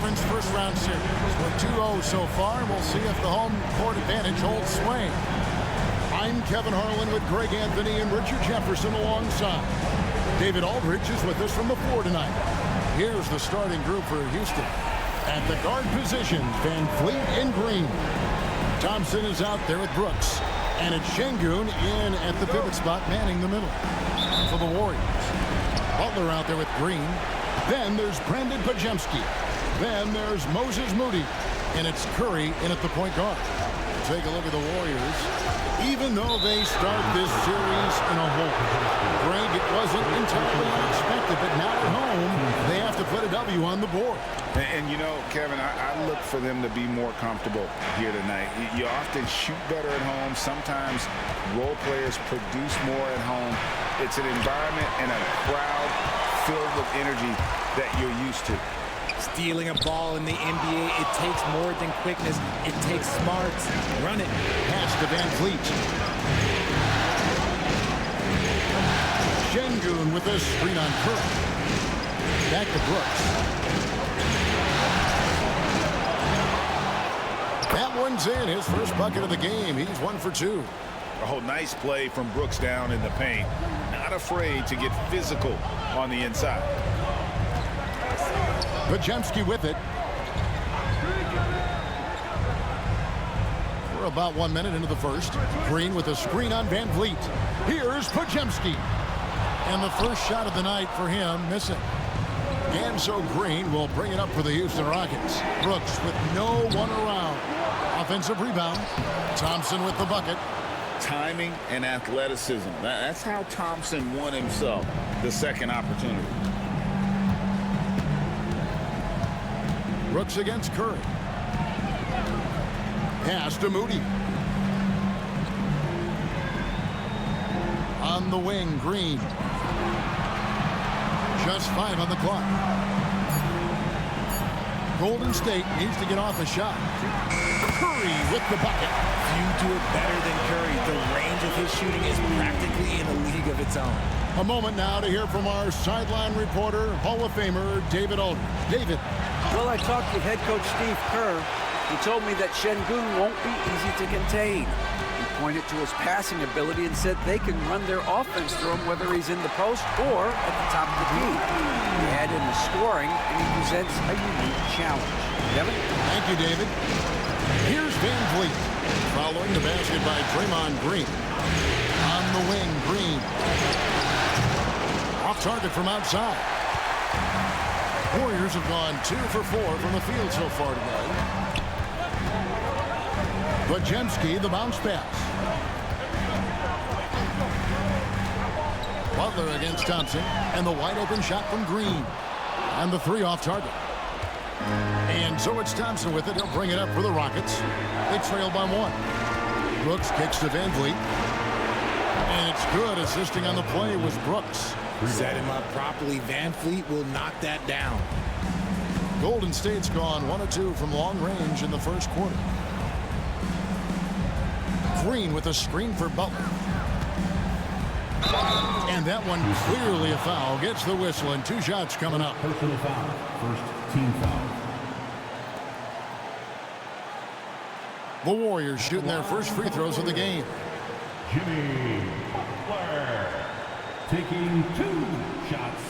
Conference first-round series. We're 2-0 so far, and we'll see if the home court advantage holds sway. I'm Kevin Harlan with Greg Anthony and Richard Jefferson alongside. David Aldridge is with us from the floor tonight. Here's the starting group for Houston. At the guard position, Van Fleet and Green. Thompson is out there with Brooks. And it's Şengün in at the pivot spot, manning the middle. For the Warriors, Butler out there with Green. Then there's Brandon Podziemski. Then there's Moses Moody. And it's Curry in at the point guard. Take a look at the Warriors. Even though they start this series in a hole, Greg, it wasn't entirely unexpected, but now at home, they have to put a W on the board. And you know, Kevin, I look for them to be more comfortable here tonight. You often shoot better at home. Sometimes role players produce more at home. It's an environment and a crowd filled with energy that you're used to. Stealing a ball in the NBA, it takes more than quickness. It takes smarts. Run it. Pass to Van Fleet. Şengün with a screen on Curry. Back to Brooks. That one's in. His first bucket of the game. He's 1 for 2. Oh, nice play from Brooks down in the paint. Not afraid to get physical on the inside. Podziemski with it. We're about 1 minute into the first. Green with a screen on Van Fleet. Here's Podziemski. And the first shot of the night for him, missing. And so Green will bring it up for the Houston Rockets. Brooks with no one around. Offensive rebound. Thompson with the bucket. Timing and athleticism. That's how Thompson won himself the second opportunity. Brooks against Curry. Pass to Moody. On the wing, Green. Just 5 on the clock. Golden State needs to get off a shot. Curry with the bucket. You do it better than Curry. The range of his shooting is practically in a league of its own. A moment now to hear from our sideline reporter, Hall of Famer David Aldridge. David. Well, I talked with head coach Steve Kerr. He told me that Şengün won't be easy to contain. He pointed to his passing ability and said they can run their offense through him whether he's in the post or at the top of the key. He add in the scoring, and he presents a unique challenge. Kevin? Thank you, David. Here's Van Fleet. Following the basket by Draymond Green. On the wing, Green. Off target from outside. Warriors have gone 2 for 4 from the field so far today. Podziemski, the bounce pass. Butler against Thompson, and the wide open shot from Green. And the 3 off target. And so it's Thompson with it. He'll bring it up for the Rockets. They trail by 1. Brooks kicks to Van Fleet. And it's good. Assisting on the play was Brooks. Set him up properly. Van Fleet will knock that down. Golden State's gone 1 of 2 from long range in the first quarter. Green with a screen for Butler. And that one clearly a foul. Gets the whistle, and 2 shots coming up. Personal foul. First team foul. The Warriors shooting their first free throws of the game. Jimmy Butler taking 2 shots.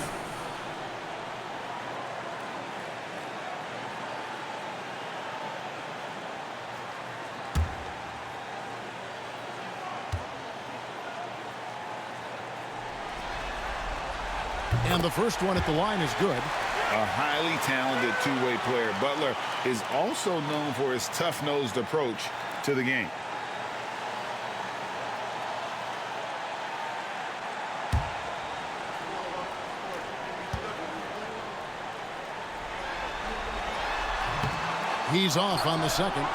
And the first one at the line is good. A highly talented two-way player. Butler is also known for his tough-nosed approach to the game. He's off on the second.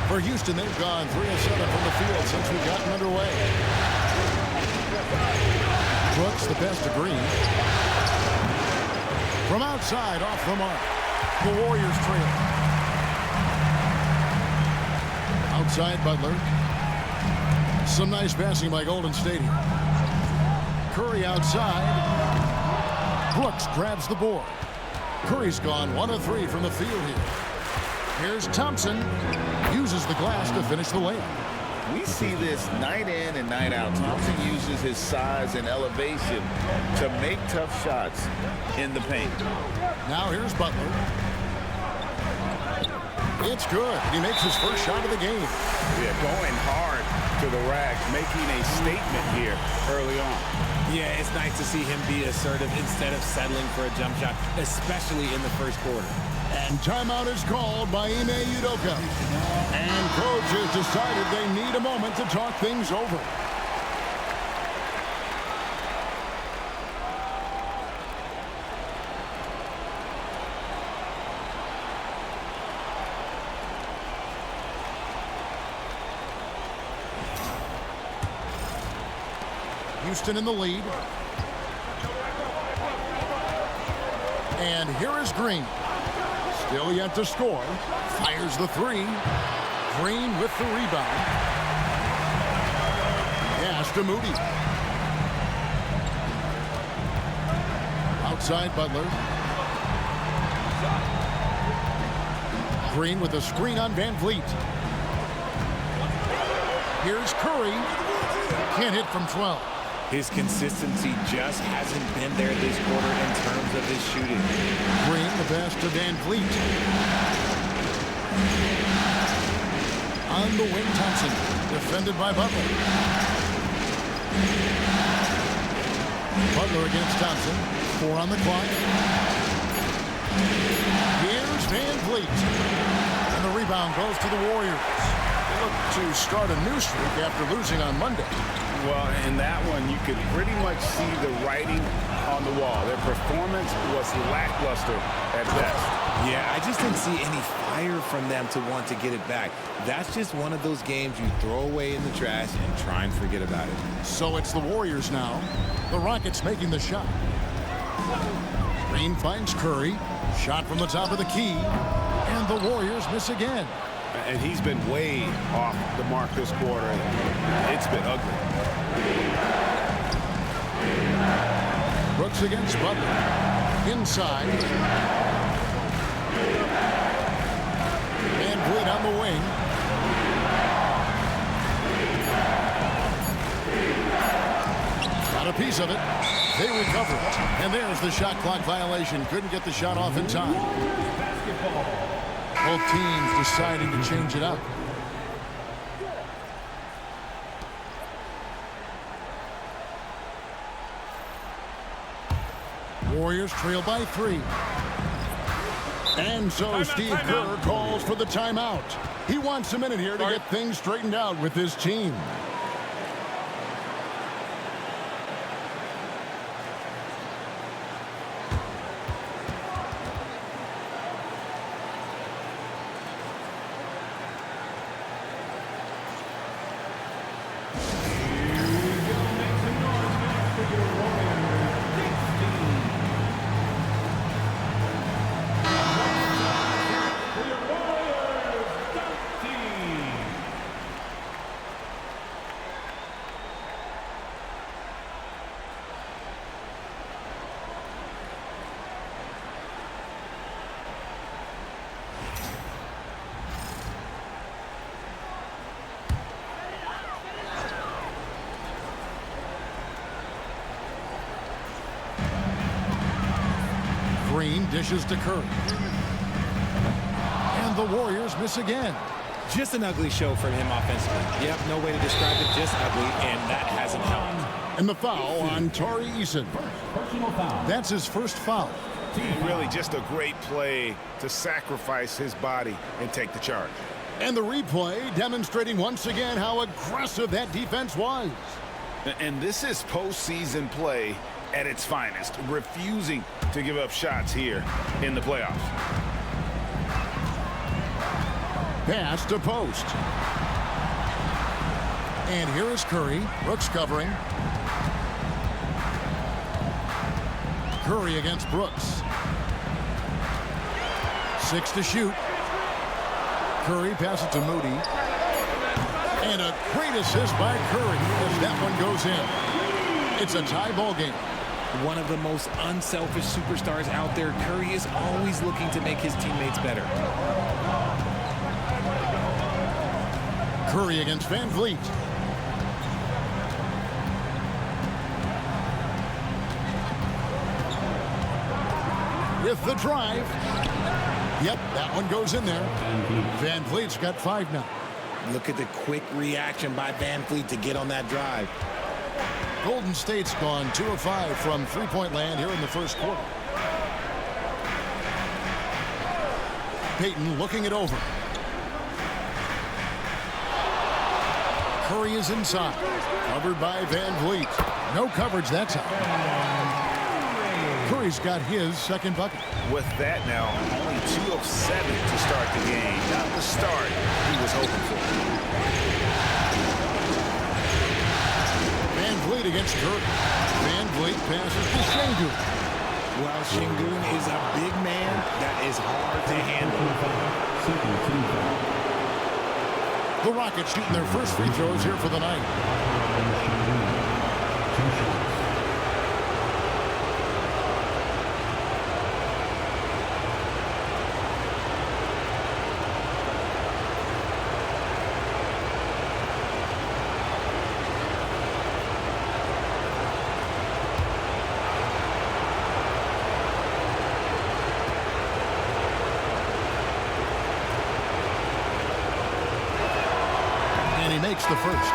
For Houston, they've gone 3 of 7 from the field since we've gotten underway. Brooks, the pass to Green. From outside, off the mark. The Warriors trail. Outside, Butler. Some nice passing by Golden State. Curry outside. Brooks grabs the board. Curry's gone 1 of 3 from the field here. Here's Thompson. Uses the glass to finish the layup. We see this night in and night out. Thompson uses his size and elevation to make tough shots in the paint. Now here's Butler. It's good. He makes his first shot of the game. Yeah, going hard to the rack, making a statement here early on. Yeah, it's nice to see him be assertive instead of settling for a jump shot, especially in the first quarter. And timeout is called by Ime Udoka. And coach has decided they need a moment to talk things over. Houston in the lead. And here is Green. Still yet to score. Fires the 3. Green with the rebound. Pass to Moody. Outside Butler. Green with a screen on Van Vliet. Here's Curry. Can't hit from 12. His consistency just hasn't been there this quarter in terms of his shooting. Green, the pass to Van Vliet. On the wing, Thompson. Defended by Butler. Butler against Thompson. 4 on the clock. Here's Van Vliet. And the rebound goes to the Warriors. They look to start a new streak after losing on Monday. Well, in that one, you could pretty much see the writing on the wall. Their performance was lackluster at best. Yeah, I just didn't see any fire from them to want to get it back. That's just one of those games you throw away in the trash and try and forget about it. So it's the Warriors now. The Rockets making the shot. Green finds Curry. Shot from the top of the key. And the Warriors miss again. And he's been way off the mark this quarter. It's been ugly. Brooks against Butler. Inside. Van Vliet on the wing. Got a piece of it. They recover it. And there's the shot clock violation. Couldn't get the shot off in time. Both teams deciding to change it up. Warriors trail by 3. And so Steve Kerr calls for the timeout. He wants a minute here to get things straightened out with his team. Green dishes to Curry. And the Warriors miss again. Just an ugly show from him offensively. Yep, no way to describe it, just ugly, and that hasn't helped. And the foul on Tari Eason. That's his first foul. Really just a great play to sacrifice his body and take the charge. And the replay demonstrating once again how aggressive that defense was. And this is postseason play at its finest, refusing to give up shots here in the playoffs. Pass to post. And here is Curry. Brooks covering. Curry against Brooks. 6 to shoot. Curry passes to Moody. And a great assist by Curry as that one goes in. It's a tie ball game. One of the most unselfish superstars out there, Curry is always looking to make his teammates better. Curry against Van Vliet. With the drive. Yep, that one goes in there. Van Vliet's got 5 now. Look at the quick reaction by Van Vliet to get on that drive. Golden State's gone 2 of 5 from three-point land here in the first quarter. Payton looking it over. Curry is inside. Covered by Van Vliet. No coverage that time. Curry's got his second bucket. With that now, only 2 of 7 to start the game. Not the start he was hoping for. Van Vliet against Curry. Van Vliet passes to Şengün. Well, Şengün is a big man that is hard to handle. The Rockets shooting their first free throws here for the night. Makes the first.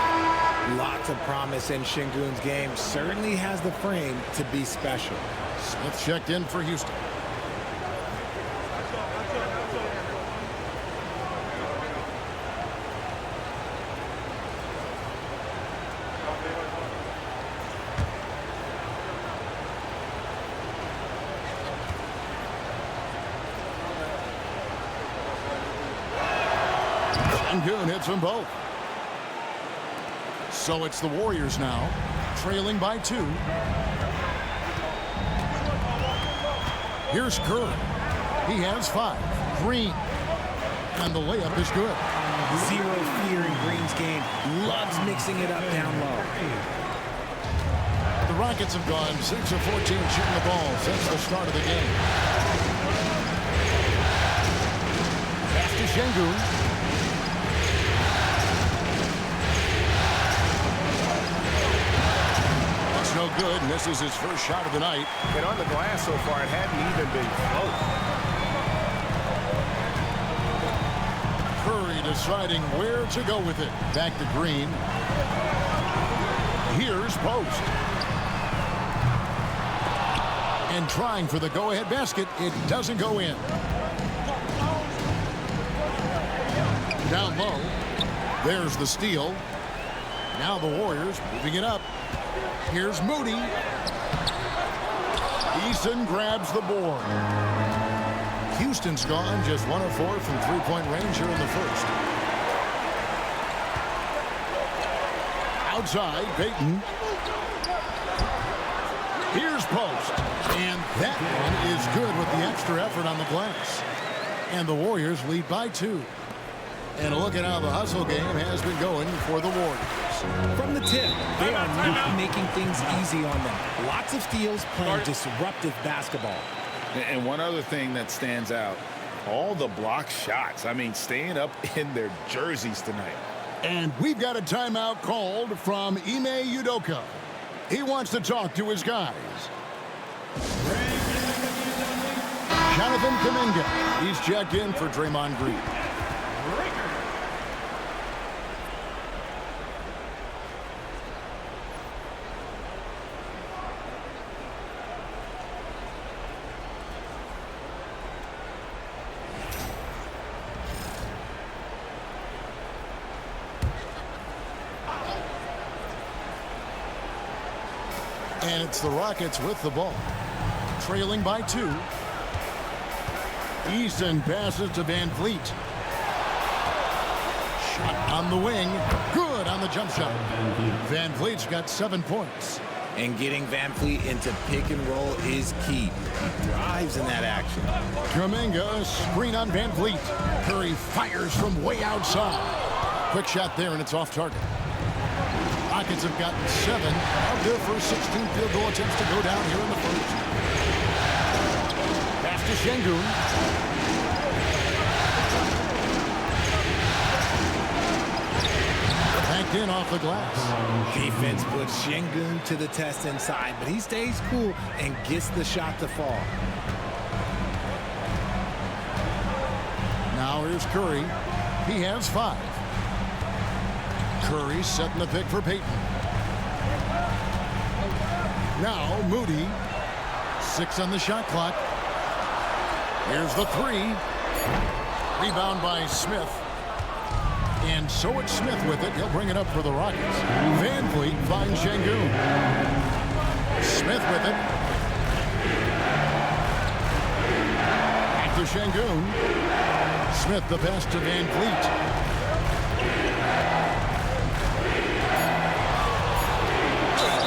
Lots of promise in Şengün's game. Certainly has the frame to be special. Smith checked in for Houston. Şengün hits them both. So it's the Warriors now, trailing by 2. Here's Curry. He has 5. Green. And the layup is good. Zero fear in Green's game. Loves mixing it up down low. The Rockets have gone 6 of 14 shooting the ball since the start of the game. Pass to Şengün. No good, and this is his first shot of the night. And on the glass so far, it hadn't even been close. Curry deciding where to go with it. Back to Green. Here's Post. And trying for the go-ahead basket. It doesn't go in. Down low. There's the steal. Now the Warriors moving it up. Here's Moody. Eason grabs the board. Houston's gone just 1 of 4 from three-point range here in the first. Outside, Payton. Here's Post. And that one is good with the extra effort on the glass. And the Warriors lead by 2. And look at how the hustle game has been going for the Warriors. From the tip, they are not making things easy on them. Lots of steals, playing disruptive basketball. And one other thing that stands out, all the block shots. I mean, staying up in their jerseys tonight. And we've got a timeout called from Ime Udoka. He wants to talk to his guys. Jonathan Kuminga. He's checked in for Draymond Green. And it's the Rockets with the ball. Trailing by 2. Eason passes to Van Vliet. Shot on the wing. Good on the jump shot. Van Vliet's got 7 points. And getting Van Vliet into pick and roll is key. He thrives in that action. Kuminga, screen on Van Vliet. Curry fires from way outside. Quick shot there, and it's off target. Rockets have gotten 7 of their first 16 field goal attempts to go down here in the first. Pass to Şengün. Backed in off the glass. Defense puts Şengün to the test inside, but he stays cool and gets the shot to fall. Now here's Curry. He has 5. Curry setting the pick for Payton. Now Moody. 6 on the shot clock. Here's the 3. Rebound by Smith. And so it's Smith with it. He'll bring it up for the Rockets. Van Vliet finds Şengün. Smith with it. Back to Şengün. Smith the pass to Van Vliet.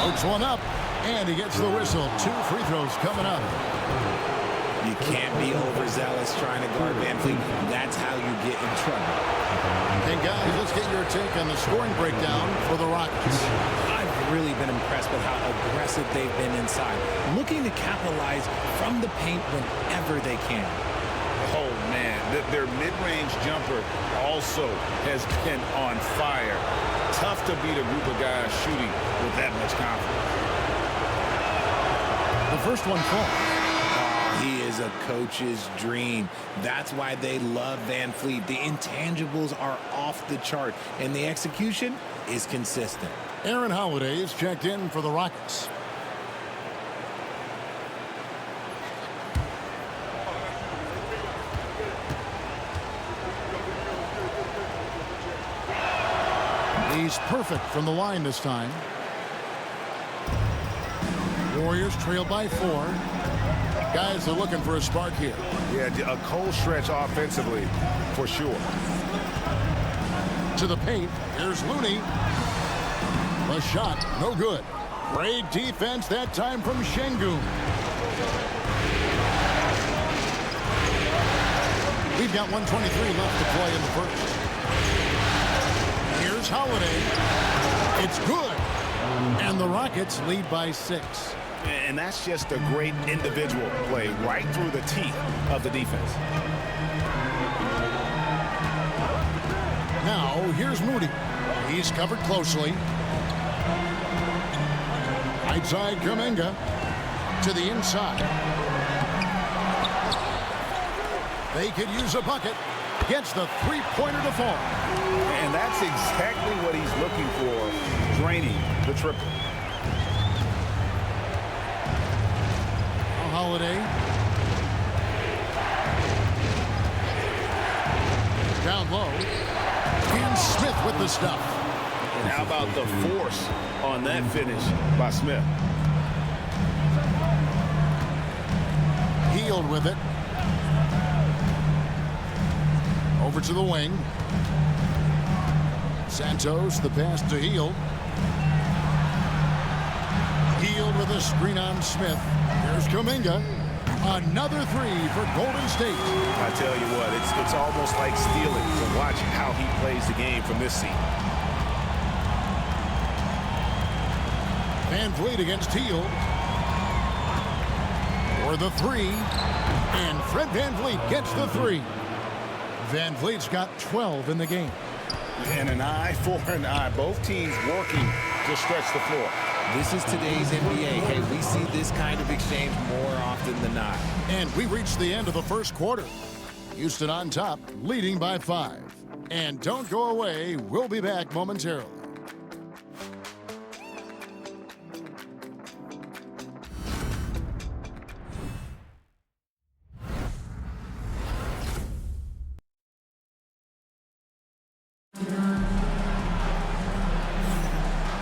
Floats one up, and he gets the whistle. 2 free throws coming up. You can't be overzealous trying to guard Van Vliet. That's how you get in trouble. And guys, let's get your take on the scoring breakdown for the Rockets. I've really been impressed with how aggressive they've been inside, looking to capitalize from the paint whenever they can. Oh, man, their mid-range jumper also has been on fire. Tough to beat a group of guys shooting with that much confidence. The first one falls. He is a coach's dream. That's why they love Van Vliet. The intangibles are off the chart, and the execution is consistent. Aaron Holiday is checked in for the Rockets. He's perfect from the line this time. Warriors trail by 4. Guys are looking for a spark here. Yeah, a cold stretch offensively, for sure. To the paint, here's Looney. The shot, no good. Great defense that time from Şengün. We've got 1:23 left to play in the first. Here's Holiday. It's good. And the Rockets lead by 6. And that's just a great individual play right through the teeth of the defense. Now, here's Moody. He's covered closely. Outside Kuminga to the inside. They could use a bucket. Gets the three-pointer to fall. And that's exactly what he's looking for, draining the triple. Holiday. Down low. And Smith with the stuff. And how about the force on that finish by Smith? Hield with it. Over to the wing. Santos, the pass to Hield. Hield with a screen on Smith. Here's Kuminga. Another 3 for Golden State. I tell you what, it's almost like stealing to watch how he plays the game from this seat. Van Vliet against Hield. For the 3. And Fred Van Vliet gets the 3. Van Vliet's got 12 in the game. And an eye for an eye. Both teams working to stretch the floor. This is today's NBA. Hey, we see this kind of exchange more often than not. And we reached the end of the first quarter. Houston on top, leading by 5. And don't go away. We'll be back momentarily.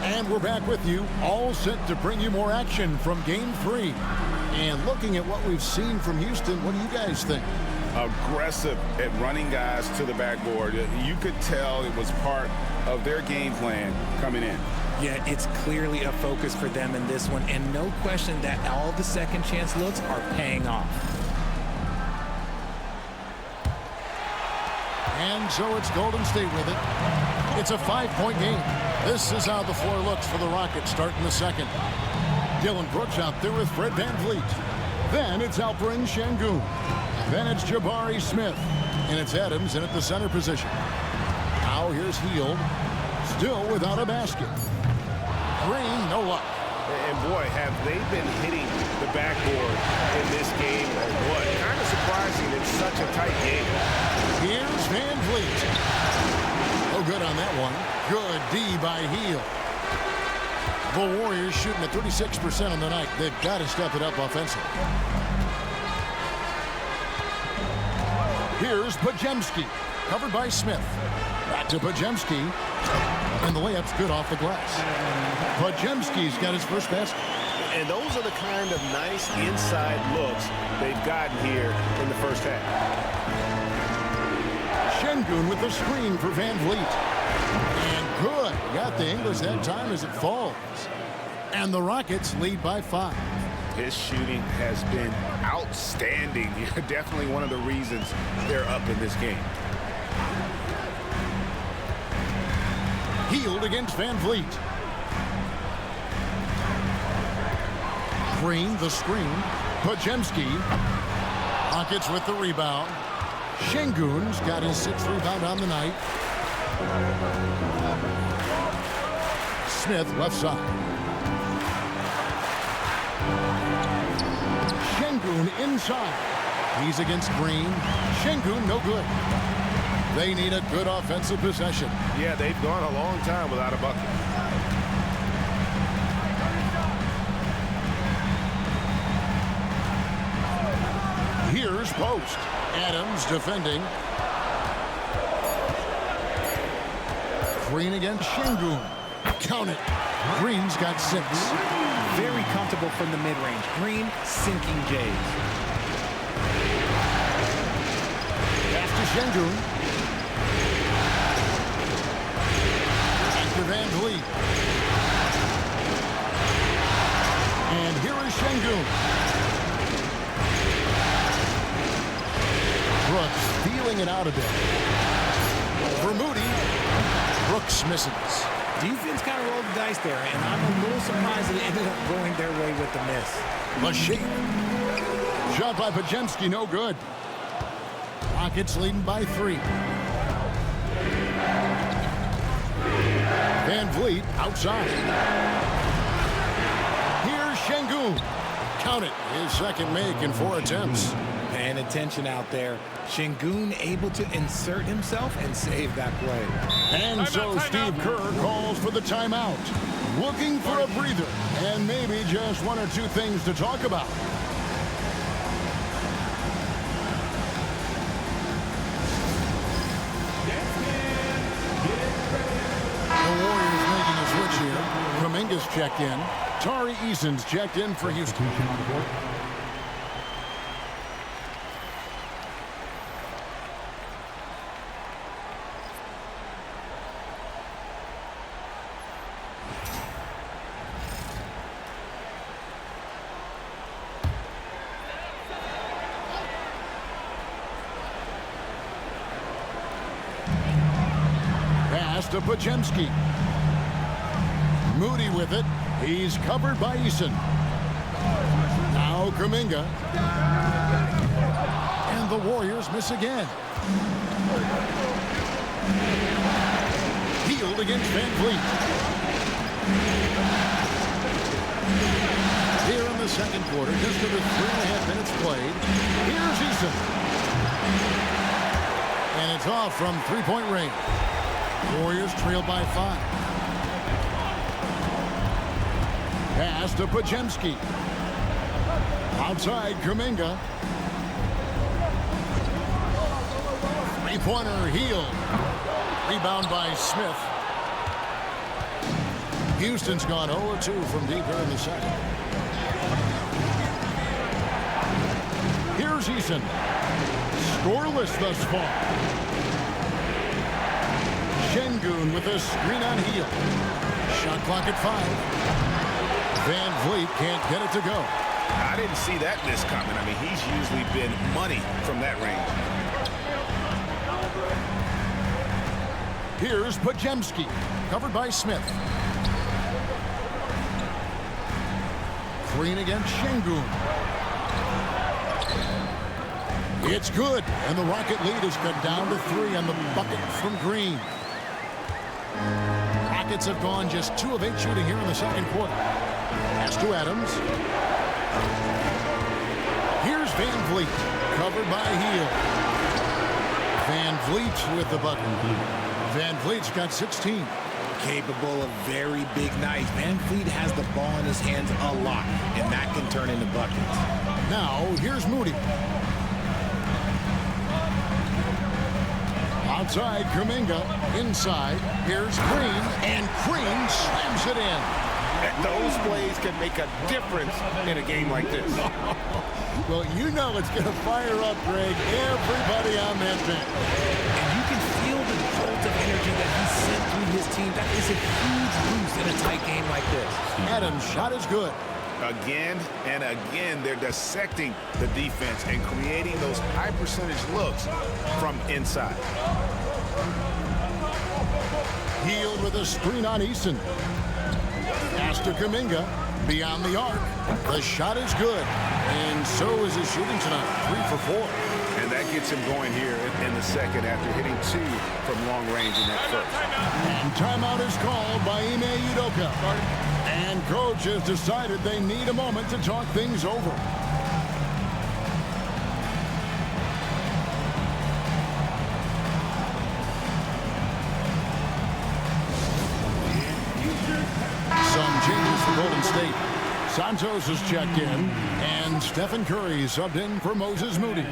And we're back with you, all set to bring you more action from Game 3. And looking at what we've seen from Houston, what do you guys think? Aggressive at running guys to the backboard. You could tell it was part of their game plan coming in. Yeah, it's clearly a focus for them in this one, and no question that all the second chance looks are paying off. And so it's Golden State with it. It's a 5-point game. This is how the floor looks for the Rockets starting the second. Dylan Brooks out there with Fred VanVleet. Then it's Alperen Şengün. Then it's Jabari Smith. And it's Adams in at the center position. Now here's Hield. Still without a basket. Green, no luck. And boy, have they been hitting the backboard in this game or what? Kind of surprising it's such a tight game. Here's VanVleet. Oh, good on that one. Good D by Hield. The Warriors shooting at 36% on the night. They've got to step it up offensively. Here's Podziemski. Covered by Smith. Back to Podziemski. And the layup's good off the glass. Podziemski's got his first basket. And those are the kind of nice inside looks they've gotten here in the first half. Şengün with the screen for VanVleet. And good. Got the English that time as it falls. And the Rockets lead by 5. His shooting has been outstanding. Definitely one of the reasons they're up in this game. Hield against VanVleet. Green, the screen. Podziemski. Rockets with the rebound. Şengün's got his 6th rebound on the night. Smith, left side. Şengün inside. He's against Green. Şengün, no good. They need a good offensive possession. Yeah, they've gone a long time without a bucket. Here's post. Adams defending. Green against Şengün. Count it. Green's got 6. Very comfortable from the mid-range. Green sinking Jays. Pass to Şengün. Back to VanVleet. And here is Şengün. Brooks feeling it out a bit. For Moody. Brooks misses. Defense kind of rolled the dice there, and I'm a little surprised that it ended up going their way with the miss. Lachey. Shot by Podziemski, no good. Rockets leading by 3. VanVleet outside. Here's Şengün. Count it. His second make in 4 attempts. Paying attention out there. Şengün able to insert himself and save that play. And so Steve Kerr calls for the timeout. Looking for a breather and maybe just 1 or 2 things to talk about. The Warriors making a switch here. Kuminga's checked in. Tari Eason's checked in for Houston. Pass to Podziemski. Moody with it. He's covered by Eason. Now Kuminga. And the Warriors miss again. Hield against VanVleet. Here in the second quarter, just under 3.5 minutes played. Here's Eason. And it's off from 3-point range. Warriors trail by 5. Pass to Podziemski. Outside Kuminga. 3-pointer Hield. Rebound by Smith. Houston's gone 0-2 from deep here in the second. Here's Eason. Scoreless thus far. Şengün with a screen on Hield. Shot clock at 5. VanVleet can't get it to go. I didn't see that miss coming. I mean, he's usually been money from that range. Here's Pajemski, covered by Smith. Green against Şengün. It's good, and the Rocket lead is cut down to 3 on the bucket from Green. Rockets have gone just 2 of 8 shooting here in the second quarter. Pass to Adams. Here's Van Vliet, covered by Hield. Van Vliet with the bucket. Van Vliet's got 16. Capable of very big nights. Van Vliet has the ball in his hands a lot, and that can turn into buckets. Now, here's Moody. Outside, Kuminga. Inside, here's Green, and Green slams it in. Those plays can make a difference in a game like this. Well, you know it's going to fire up, Greg, everybody on that bench. And you can feel the jolt of energy that he sent through his team. That is a huge boost in a tight game like this. Adams' shot is good. Again and again, they're dissecting the defense and creating those high-percentage looks from inside. Hield with a screen on Eason. Pass to Kuminga. Beyond the arc. The shot is good. And so is his shooting tonight. 3 for 4. And that gets him going here in the second after hitting 2 from long range in that first. And timeout is called by Ime Udoka. And coach has decided they need a moment to talk things over. Some changes for Golden State. Santos is checked in, and Stephen Curry subbed in for Moses Moody.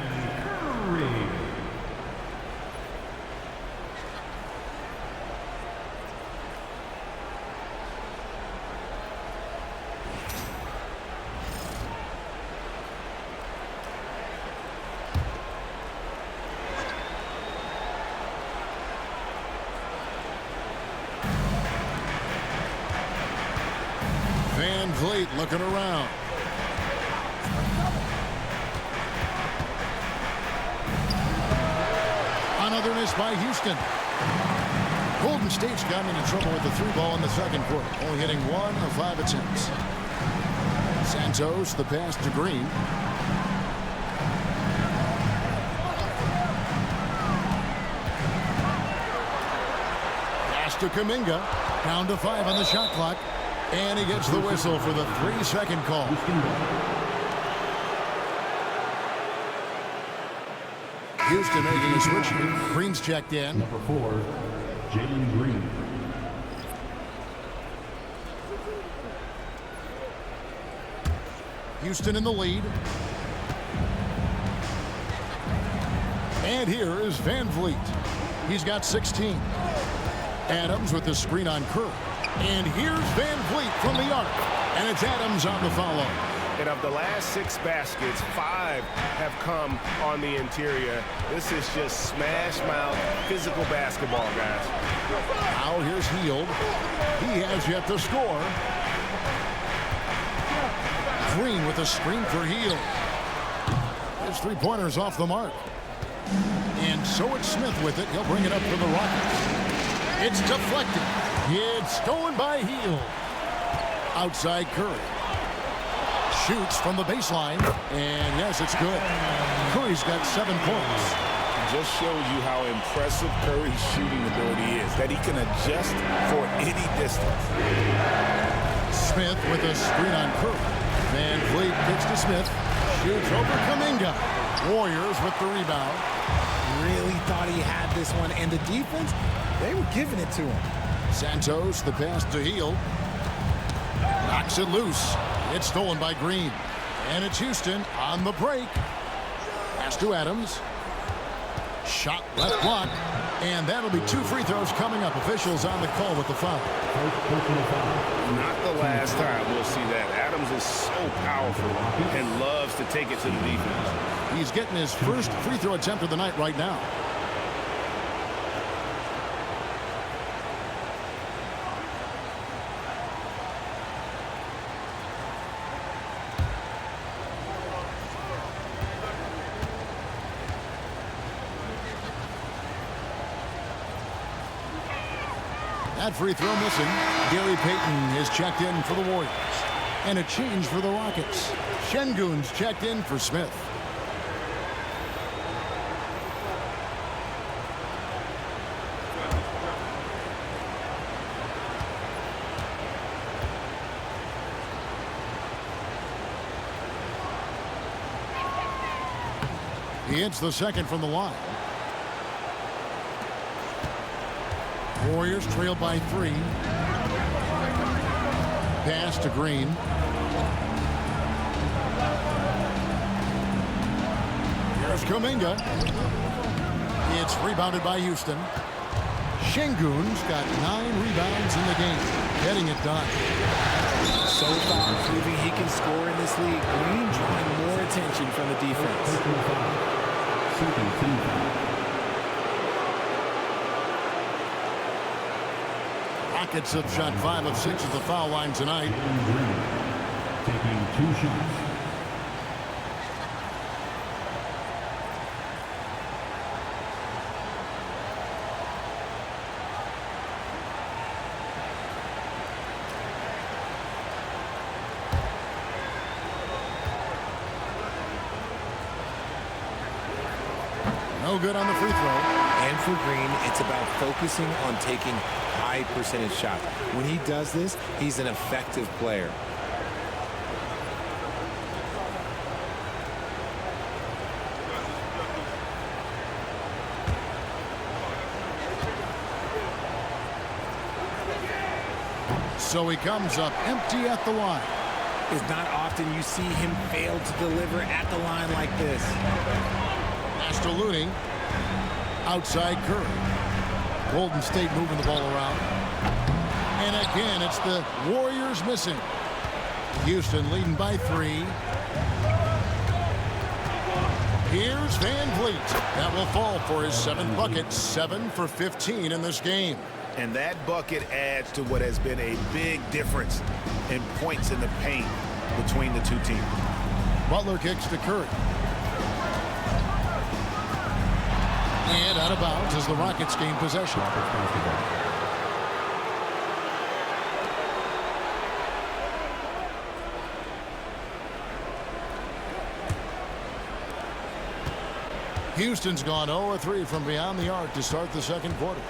Van Vliet looking around. Another miss by Houston. Golden State's gotten into trouble with the 3-ball in the second quarter, only hitting 1 of 5 attempts. Santos, the pass to Green. Pass to Kuminga. Down to 5 on the shot clock. And he gets the whistle for the 3-second call. Houston making a switch. Green's checked in. Number 4, Jalen Green. Houston in the lead. And here is Van Vliet. He's got 16. Adams with the screen on Kerr. And here's Van Vliet from the arc. And it's Adams on the follow. And of the last 6 baskets, 5 have come on the interior. This is just smash mouth physical basketball, guys. Now here's Hield. He has yet to score. Green with a screen for Hield. His 3-pointer's off the mark. And so it's Smith with it. He'll bring it up for the Rockets. It's deflected. It's stolen by Hield. Outside Curry. Shoots from the baseline. And yes, it's good. Curry's got 7 points. Just shows you how impressive Curry's shooting ability is, that he can adjust for any distance. Smith with a screen on Curry. Van Vliet kicks to Smith. Shoots over Kuminga. Warriors with the rebound. Really thought he had this one, and the defense, they were giving it to him. Santos, the pass to Hield. Knocks it loose. It's stolen by Green. And it's Houston on the break. Pass to Adams. Shot left block. And that'll be 2 free throws coming up. Officials on the call with the foul. Not the last time we'll see that. Adams is so powerful and loves to take it to the defense. He's getting his first free throw attempt of the night right now. That free throw missing. Gary Payton is checked in for the Warriors. And a change for the Rockets. Şengün's checked in for Smith. He hits the second from the line. Warriors trail by 3. Pass to Green. Here's Kuminga. It's rebounded by Houston. Şengün's got 9 rebounds in the game, getting it done. So far, proving he can score in this league. Green drawing more attention from the defense. Rockets have shot 5 of 6 at the foul line tonight. Taking 2 shots. No good on the free throw. And for Green, it's about focusing on taking high percentage shots. When he does this, he's an effective player. So he comes up empty at the line. It's not often you see him fail to deliver at the line like this. Pass to Looney. Outside Curry. Golden State moving the ball around. And again, it's the Warriors missing. Houston leading by 3. Here's Van Vliet. That will fall for his 7th bucket. 7 for 15 in this game. And that bucket adds to what has been a big difference in points in the paint between the two teams. Butler kicks to Curry. And out of bounds as the Rockets gain possession. Houston's gone 0-3 from beyond the arc to start the second quarter.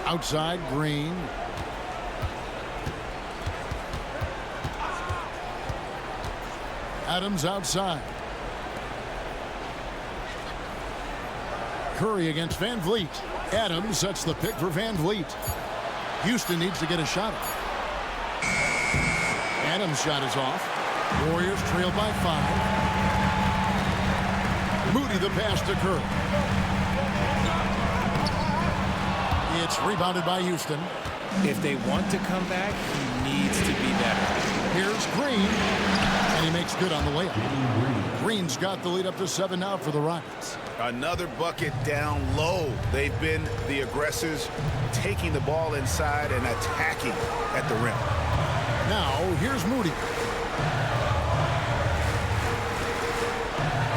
Outside, Green. Adams outside. Curry against Van Vliet. Adams sets the pick for Van Vliet. Houston needs to get a shot off. Adams' shot is off. Warriors trail by 5. Moody the pass to Curry. It's rebounded by Houston. If they want to come back, he needs to be better. Here's Green, and he makes good on the layup. Green's got the lead up to 7 now for the Rockets. Another bucket down low. They've been the aggressors, taking the ball inside and attacking at the rim. Now, here's Moody.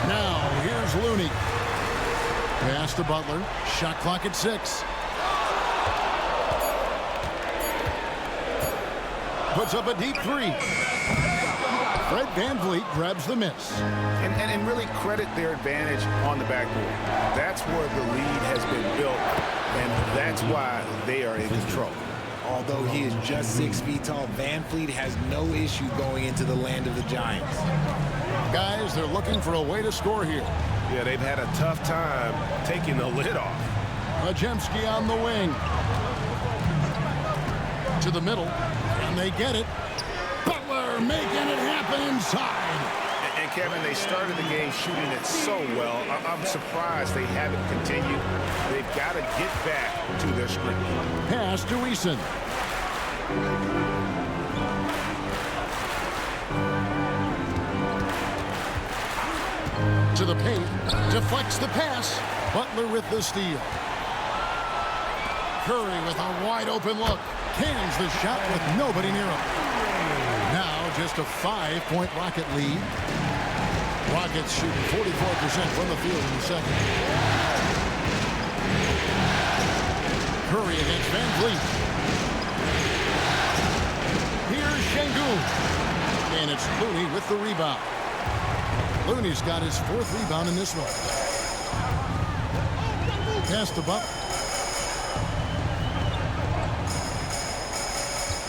Now, here's Looney. Pass to Butler. Shot clock at 6. Puts up a deep 3. Fred VanVleet grabs the miss. And really credit their advantage on the backboard. That's where the lead has been built, and that's why they are in control. Although he is just 6 feet tall, VanVleet has no issue going into the land of the Giants. Guys, they're looking for a way to score here. Yeah, they've had a tough time taking the lid off. Majemski on the wing. To the middle, and they get it. Butler making it happen inside. And Kevin, they started the game shooting it so well. I'm surprised they haven't continued. They've got to get back to their streak. Pass to Eason. To the paint, deflects the pass. Butler with the steal. Curry with a wide open look. Cans the shot with nobody near him. Now just a 5-point Rocket lead. Rockets shooting 44% from the field in the second. Curry against VanVleet. boom. And it's Looney with the rebound. Looney's got his 4th rebound in this one. Pass to Buck.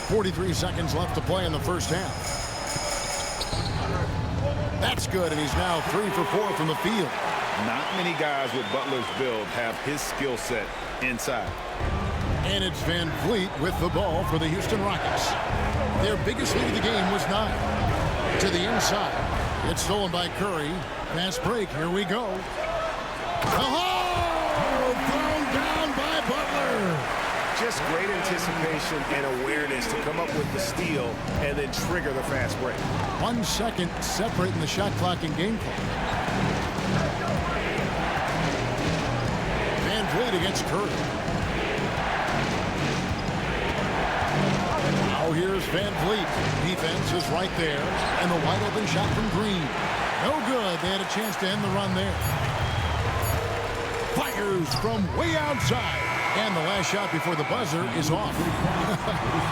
43 seconds left to play in the first half. That's good, and he's now 3 for 4 from the field. Not many guys with Butler's build have his skill set inside. And it's Van Vliet with the ball for the Houston Rockets. Their biggest lead of the game was 9. To the inside. It's stolen by Curry. Fast break. Here we go. Oh! Thrown down by Butler. Just great anticipation and awareness to come up with the steal and then trigger the fast break. 1 second separating the shot clock and game clock. Van Vliet against Curry. Now here's Van Vliet. Defense is right there. And the wide open shot from Green. No good. They had a chance to end the run there. Fires from way outside. And the last shot before the buzzer is off.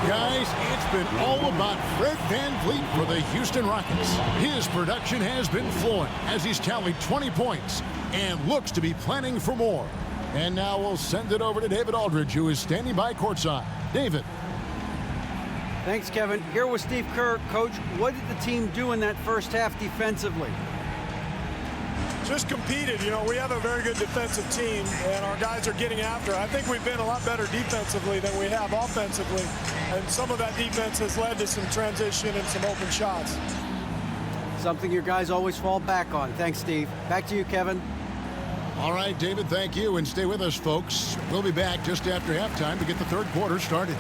Guys, it's been all about Fred Van Vliet for the Houston Rockets. His production has been flowing as he's tallied 20 points and looks to be planning for more. And now we'll send it over to David Aldridge, who is standing by courtside. David. Thanks, Kevin. Here with Steve Kerr. Coach, what did the team do in that first half defensively? Just competed. You know, we have a very good defensive team, and our guys are getting after it. I think we've been a lot better defensively than we have offensively, and some of that defense has led to some transition and some open shots. Something your guys always fall back on. Thanks, Steve. Back to you, Kevin. All right, David, thank you, and stay with us, folks. We'll be back just after halftime to get the third quarter started.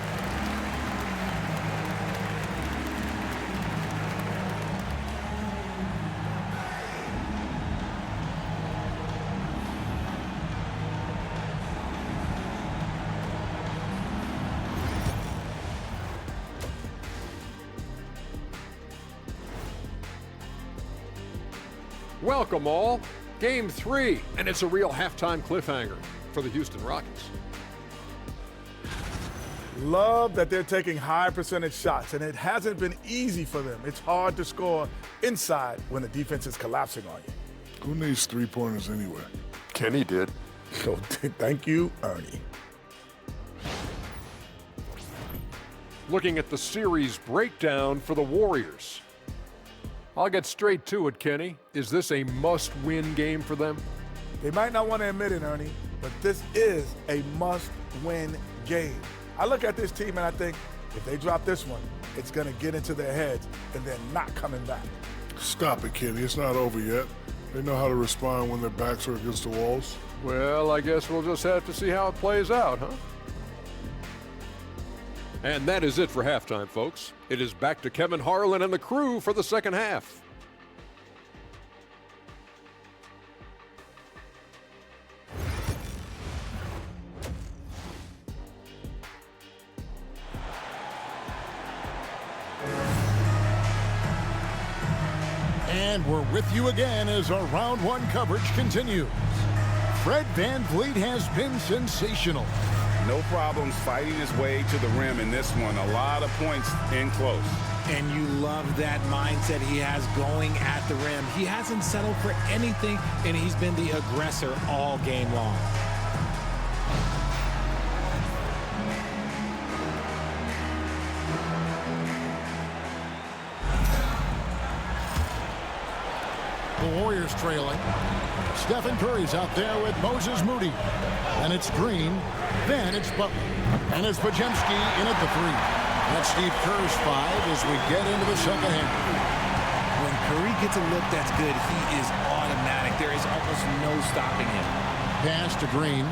Welcome all. Game 3, and it's a real halftime cliffhanger for the Houston Rockets. Love that they're taking high percentage shots, and it hasn't been easy for them. It's hard to score inside when the defense is collapsing on you. Who needs three-pointers anyway? Kenny did. So thank you, Ernie. Looking at the series breakdown for the Warriors. I'll get straight to it, Kenny. Is this a must-win game for them? They might not want to admit it, Ernie, but this is a must-win game. I look at this team and I think if they drop this one, it's going to get into their heads and they're not coming back. Stop it, Kenny. It's not over yet. They know how to respond when their backs are against the walls. Well, I guess we'll just have to see how it plays out, huh? And that is it for halftime, folks. It is back to Kevin Harlan and the crew for the second half. And we're with you again as our round one coverage continues. Fred Van Vliet has been sensational. No problems fighting his way to the rim in this one. A lot of points in close. And you love that mindset he has going at the rim. He hasn't settled for anything, and he's been the aggressor all game long. The Warriors trailing. Stephen Curry's out there with Moses Moody. And it's Green. Then it's Butler. And it's Podziemski in at the 3. That's Steve Kerr's 5 as we get into the second half. When Curry gets a look that's good, he is automatic. There is almost no stopping him. Pass to Green.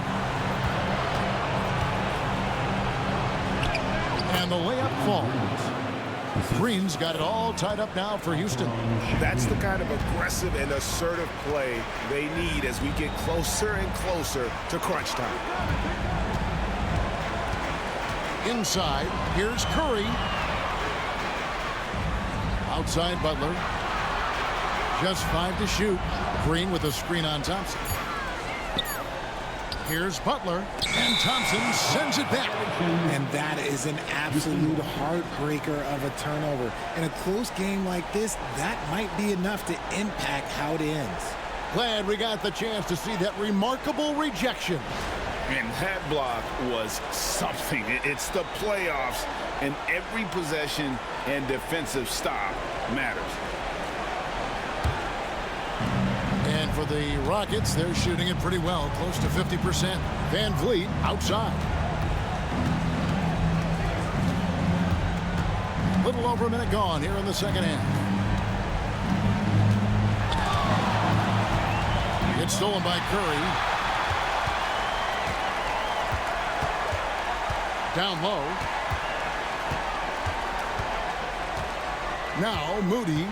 And the layup falls. Green's got it all tied up now for Houston. That's the kind of aggressive and assertive play they need as we get closer and closer to crunch time. Inside, here's Curry. Outside Butler. Just 5 to shoot. Green with a screen on Thompson. Here's Butler, and Thompson sends it back. And that is an absolute heartbreaker of a turnover. In a close game like this, that might be enough to impact how it ends. Glad we got the chance to see that remarkable rejection. And that block was something. It's the playoffs, and every possession and defensive stop matters. And for the Rockets, they're shooting it pretty well, close to 50%. Van Vliet outside. Little over a minute gone here in the second half. It's stolen by Curry. Down low. Now Moody.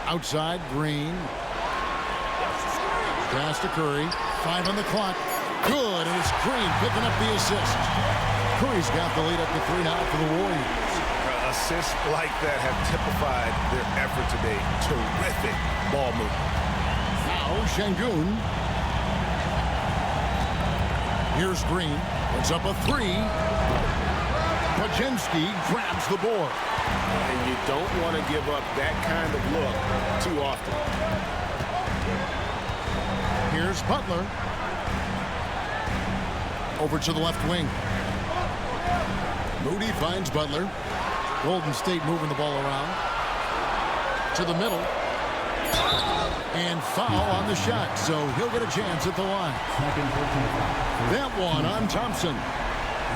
Outside, Green. Pass to Curry. 5 on the clock. Good, and it's Green picking up the assist. Curry's got the lead up to 3 now for the Warriors. Assists like that have typified their effort today. Terrific ball movement. Now Şengün. Here's Green. Puts up a 3. Podziemski grabs the board. And you don't want to give up that kind of look too often. Here's Butler. Over to the left wing. Moody finds Butler. Golden State moving the ball around. To the middle. And foul on the shot, so he'll get a chance at the line. That one on Thompson.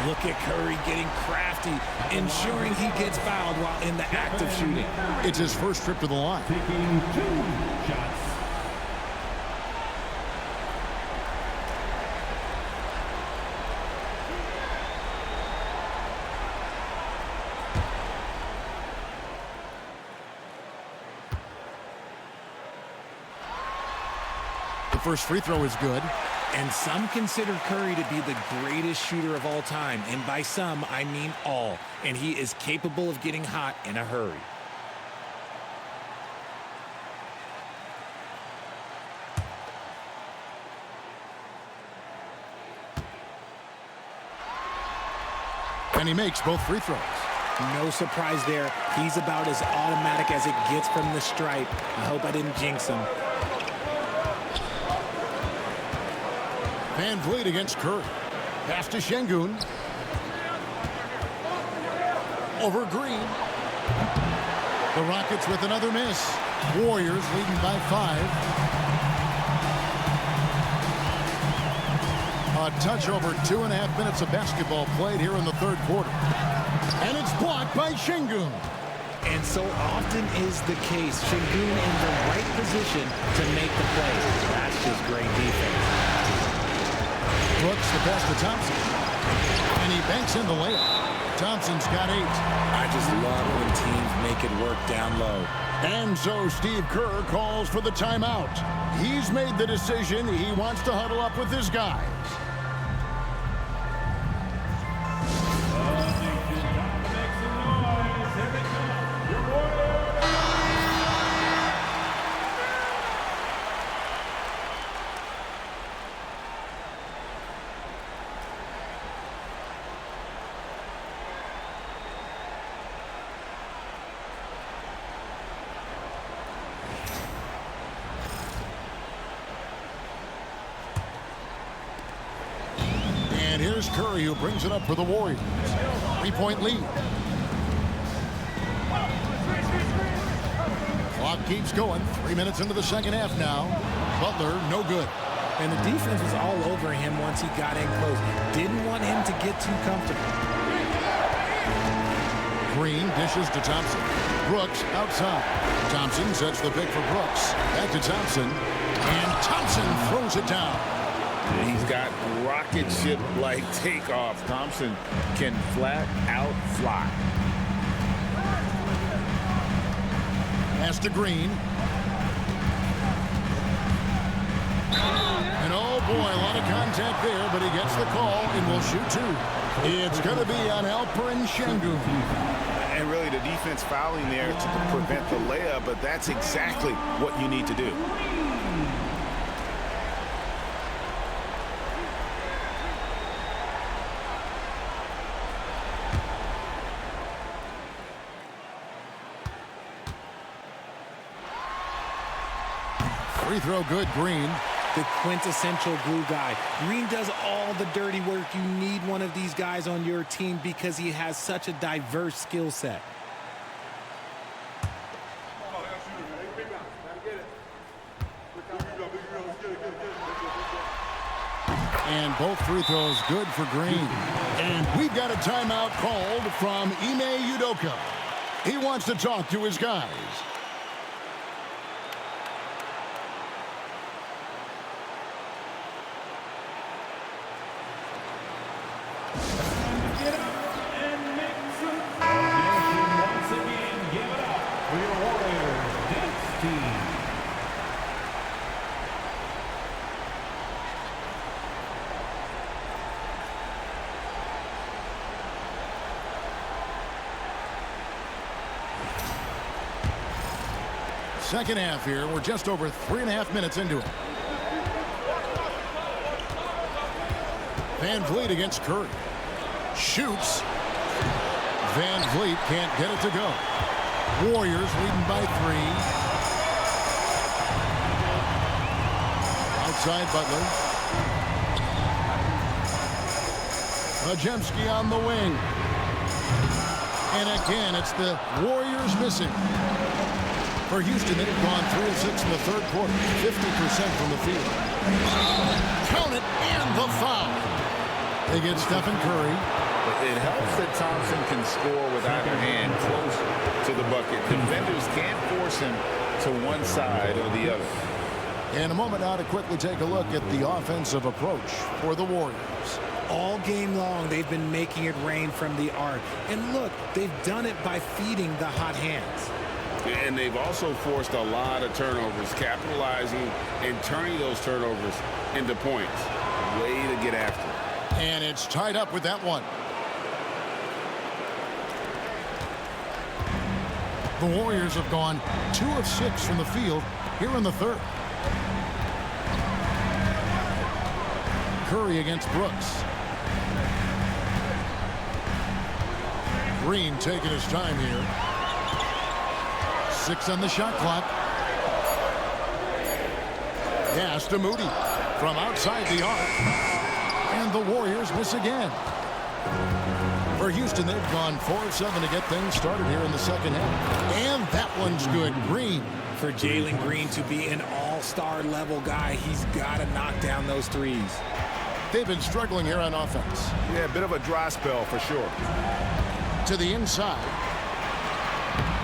Look at Curry getting crafty, ensuring he gets fouled while in the act of shooting. It's his first trip to the line. Taking 2 shots. The first free throw is good. And some consider Curry to be the greatest shooter of all time. And by some, I mean all. And he is capable of getting hot in a hurry. And he makes both free throws. No surprise there. He's about as automatic as it gets from the stripe. I hope I didn't jinx him. Van Vliet against Curry. Pass to Şengün. Over Green. The Rockets with another miss. Warriors leading by 5. A touch over 2.5 minutes of basketball played here in the third quarter. And it's blocked by Şengün. And so often is the case. Şengün in the right position to make the play. That's just great defense. Brooks the pass to Thompson. And he banks in the layup. Thompson's got 8. I just love when teams make it work down low. And so Steve Kerr calls for the timeout. He's made the decision. He wants to huddle up with his guys. And here's Curry, who brings it up for the Warriors. 3-point lead. Clock keeps going. 3 minutes into the second half now. Butler, no good. And the defense was all over him once he got in close. Didn't want him to get too comfortable. Green dishes to Thompson. Brooks outside. Thompson sets the pick for Brooks. Back to Thompson. And Thompson throws it down. He's got rocket ship-like takeoff. Thompson can flat out fly. Pass to Green. And oh boy, a lot of contact there, but he gets the call and will shoot 2. It's going to be on Alperen Şengün. And really the defense fouling there to prevent the layup, but that's exactly what you need to do. free throw good, Green. The quintessential glue guy. Green does all the dirty work. You need one of these guys on your team because he has such a diverse skill set. And both free throws good for Green. And we've got a timeout called from Ime Udoka. He wants to talk to his guys. Get up and make some once again, give it up for your Warriors dance team. Second half here. We're just over 3.5 minutes into it. Van Vliet against Curry. Shoots. Van Vliet can't get it to go. Warriors leading by 3. Outside Butler. Majemski on the wing. And again, it's the Warriors missing. For Houston, they've gone 3 of 6 in the third quarter, 50% from the field. Count it, and the foul. They get Stephen Curry. It helps that Thompson can score with either hand close to the bucket. Defenders can't force him to one side or the other. In a moment now to quickly take a look at the offensive approach for the Warriors. All game long, they've been making it rain from the arc. And look, they've done it by feeding the hot hands. And they've also forced a lot of turnovers, capitalizing and turning those turnovers into points. Way to get after it. And it's tied up with that one. The Warriors have gone 2 of 6 from the field here in the third. Curry against Brooks. Green taking his time here. 6 on the shot clock. Pass to Moody from outside the arc. And the Warriors miss again. For Houston, they've gone 4 of 7 to get things started here in the second half. And that one's good. Green. For Jalen Green to be an all-star level guy, he's got to knock down those threes. They've been struggling here on offense. Yeah, a bit of a dry spell for sure. To the inside.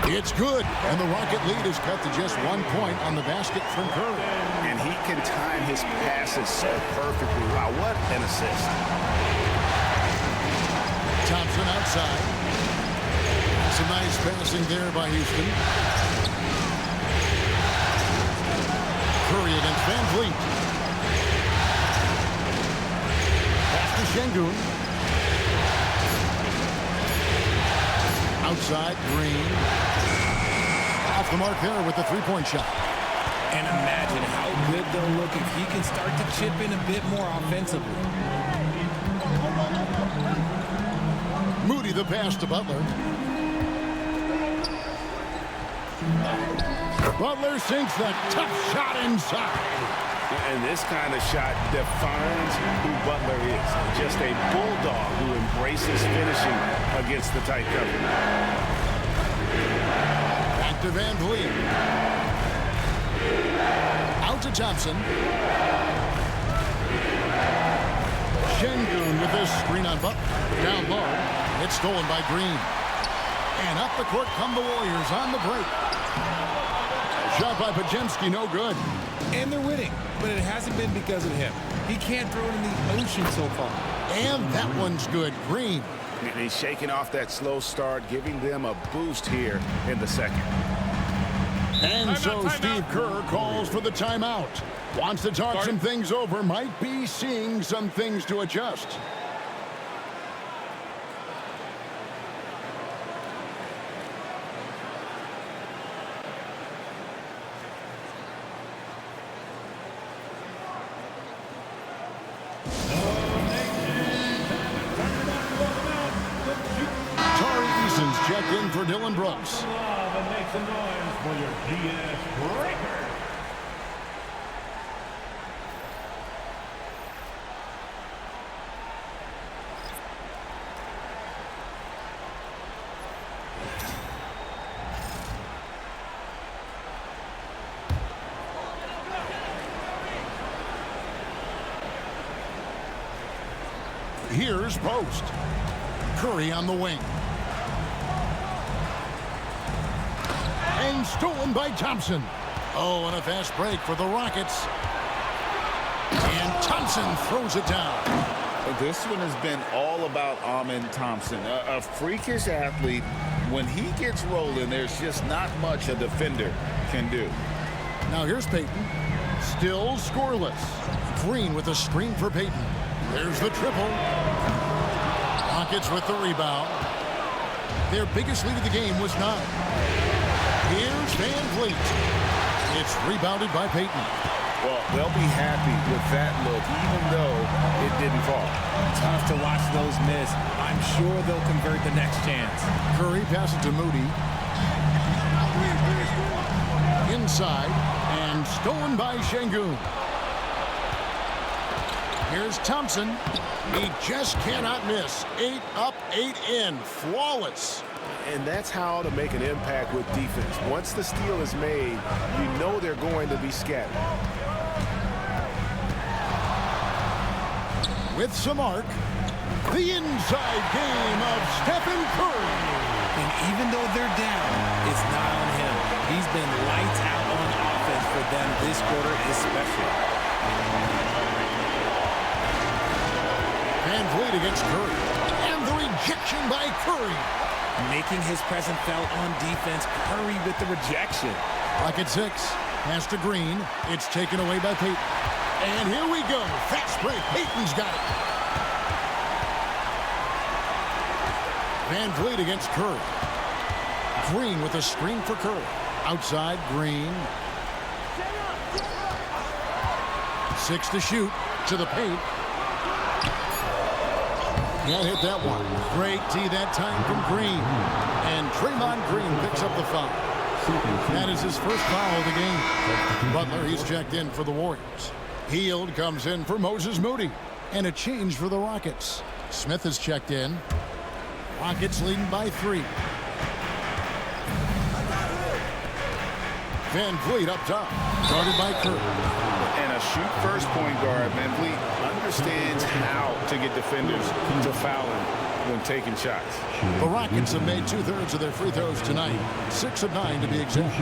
It's good, and the Rocket lead is cut to just 1 point on the basket from Curry. And he can time his passes so perfectly. Wow, what an assist. Thompson outside. Some nice passing there by Houston. Curry against Van Vliet. Pass to Şengün. Outside, Green. Off the mark there with the three-point shot. And imagine how good they'll look if he can start to chip in a bit more offensively. Moody the pass to Butler. Butler sinks that tough shot inside. And this kind of shot defines who Butler is. Just a bulldog who embraces finishing against the tight cover. Back to Van Vliet. Out to Thompson. Şengün with this screen on Butler. Down low. It's stolen by Green. And up the court come the Warriors on the break. Shot by Majemski, no good. And they're winning, but it hasn't been because of him. He can't throw it in the ocean so far. And that one's good. Green. And he's shaking off that slow start, giving them a boost here in the second. And so Steve Kerr calls for the timeout. Wants to talk some things over. Might be seeing some things to adjust. Check in for Dylan Brooks. And make some noise for your DS Breaker. Here's Post. Curry on the wing. And stolen by Thompson. Oh, and a fast break for the Rockets. And Thompson throws it down. This one has been all about Amen Thompson, a freakish athlete. When he gets rolling, there's just not much a defender can do. Now here's Payton. Still scoreless. Green with a screen for Payton. There's the triple. Rockets with the rebound. Their biggest lead of the game was 9. Here's Van Vliet. It's rebounded by Payton. Well, they'll be happy with that look, even though it didn't fall. Tough to watch those miss. I'm sure they'll convert the next chance. Curry passes to Moody. Inside, and stolen by Şengün. Here's Thompson. He just cannot miss. 8 up, 8 in. Flawless. And that's how to make an impact with defense. Once the steal is made, you know they're going to be scattered. With some arc, the inside game of Stephen Curry. And even though they're down, it's not on him. He's been lights out on offense for them this quarter especially. Van Vliet against Curry. And the rejection by Curry. Making his presence felt on defense. Curry with the rejection. Rocket 6. Pass to Green. It's taken away by Payton. And here we go. Fast break. Payton's got it. Van Vliet against Curry. Green with a screen for Curry. Outside, Green. 6 to shoot. To the paint. Can't hit that one. Great tee that time from Green. And Draymond Green picks up the foul. That is his first foul of the game. Butler, he's checked in for the Warriors. Hield comes in for Moses Moody. And a change for the Rockets. Smith is checked in. Rockets leading by 3. Van Vliet up top. Guarded by Curry. And a shoot-first point guard, Van Vliet understands how to get defenders to foul him when taking shots. The Rockets have made 2/3 of their free throws tonight. 6 of 9 to be exact.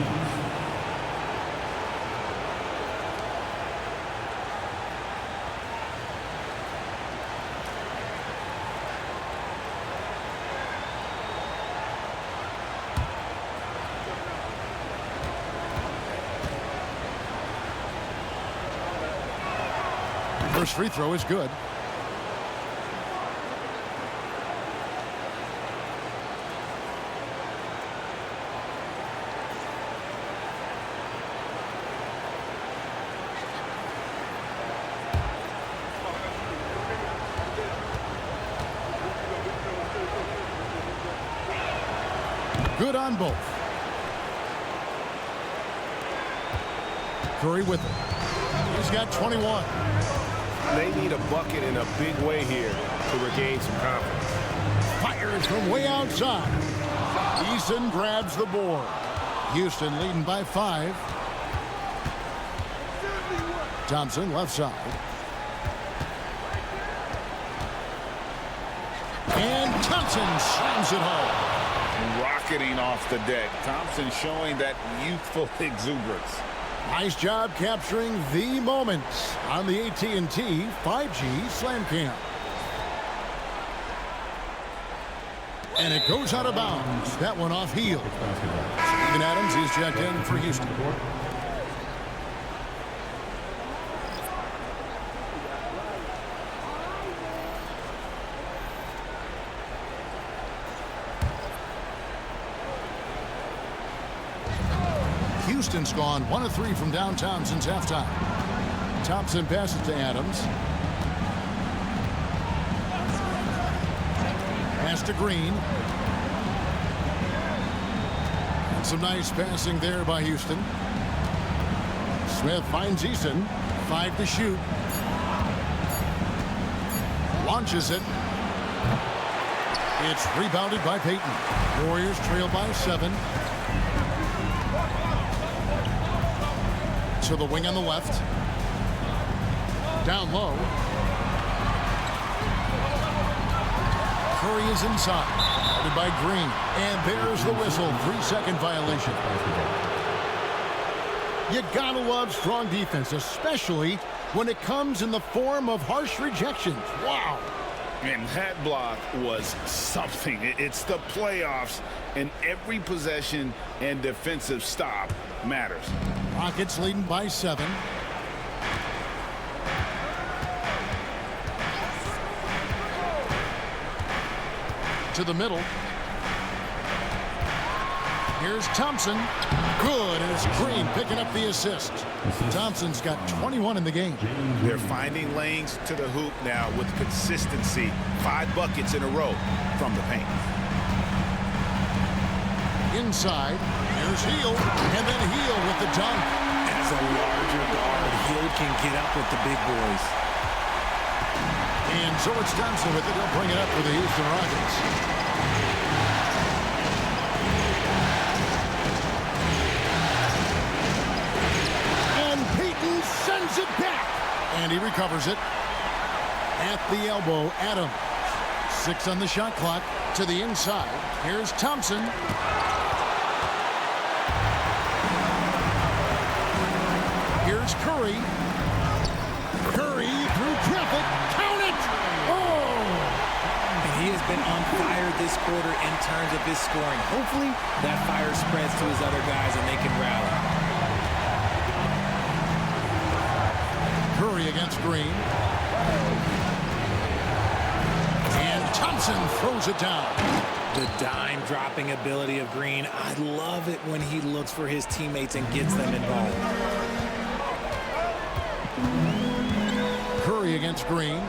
First free throw is good. Good on both. Curry with it. He's got 21. They need a bucket in a big way here to regain some confidence. Fires from way outside. Eason grabs the board. Houston leading by 5. Thompson left side. And Thompson slams it home. Rocketing off the deck. Thompson showing that youthful exuberance. Nice job capturing the moments on the AT&T 5G Slam Cam. And it goes out of bounds. That one off Hield. Steven Adams is checked in for Houston. Houston's gone 1 of 3 from downtown since halftime. Thompson passes to Adams. Pass to Green. And some nice passing there by Houston. Smith finds Eason. 5 to shoot. Launches it. It's rebounded by Payton. Warriors trail by 7. To the wing on the left. Down low. Curry is inside. Guarded by Green. And there's the whistle. 3-second violation. You gotta love strong defense, especially when it comes in the form of harsh rejections. Wow. And that block was something. It's the playoffs, and every possession and defensive stop matters. Rockets leading by 7. To the middle. Here's Thompson. Good, and it's Green picking up the assist. Thompson's got 21 in the game. They're finding lanes to the hoop now with consistency. 5 buckets in a row from the paint. Inside, here's Hield, and then Hield with the dunk. As a larger guard, Hield can get up with the big boys. And so it's Thompson with it. He'll bring it up for the Houston Rockets. Sends it back, and he recovers it at the elbow. Adams, 6 on the shot clock. To the inside. Here's Thompson. Here's Curry. Curry through traffic. Count it! Oh! And he has been on fire this quarter in terms of his scoring. Hopefully that fire spreads to his other guys and they can rally. Curry against Green. And Thompson throws it down. The dime dropping ability of Green. I love it when he looks for his teammates and gets them involved. Curry against Green.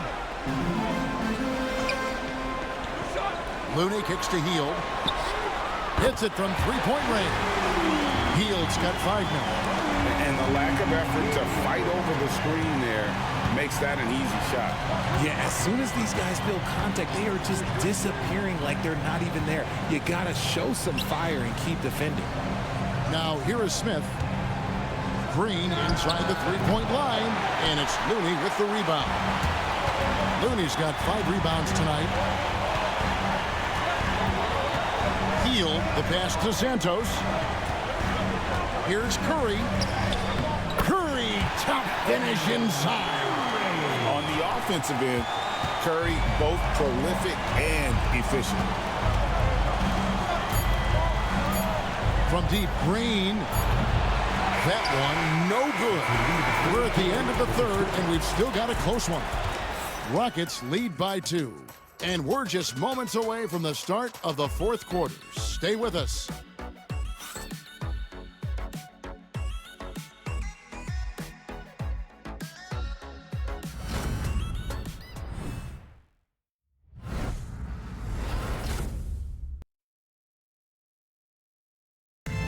Looney kicks to Hield. Hits it from three-point range. Hield's got 5 now. And the lack of effort to fight over the screen there makes that an easy shot. Yeah, as soon as these guys feel contact, they are just disappearing like they're not even there. You got to show some fire and keep defending. Now here is Smith. Green inside the three-point line, and it's Looney with the rebound. Looney's got 5 rebounds tonight. Hield, the pass to Santos. Here's Curry. Curry, top finish inside. On the offensive end, Curry both prolific and efficient. From deep, Green. That one, no good. We're at the end of the third, and we've still got a close one. Rockets lead by 2. And we're just moments away from the start of the fourth quarter. Stay with us.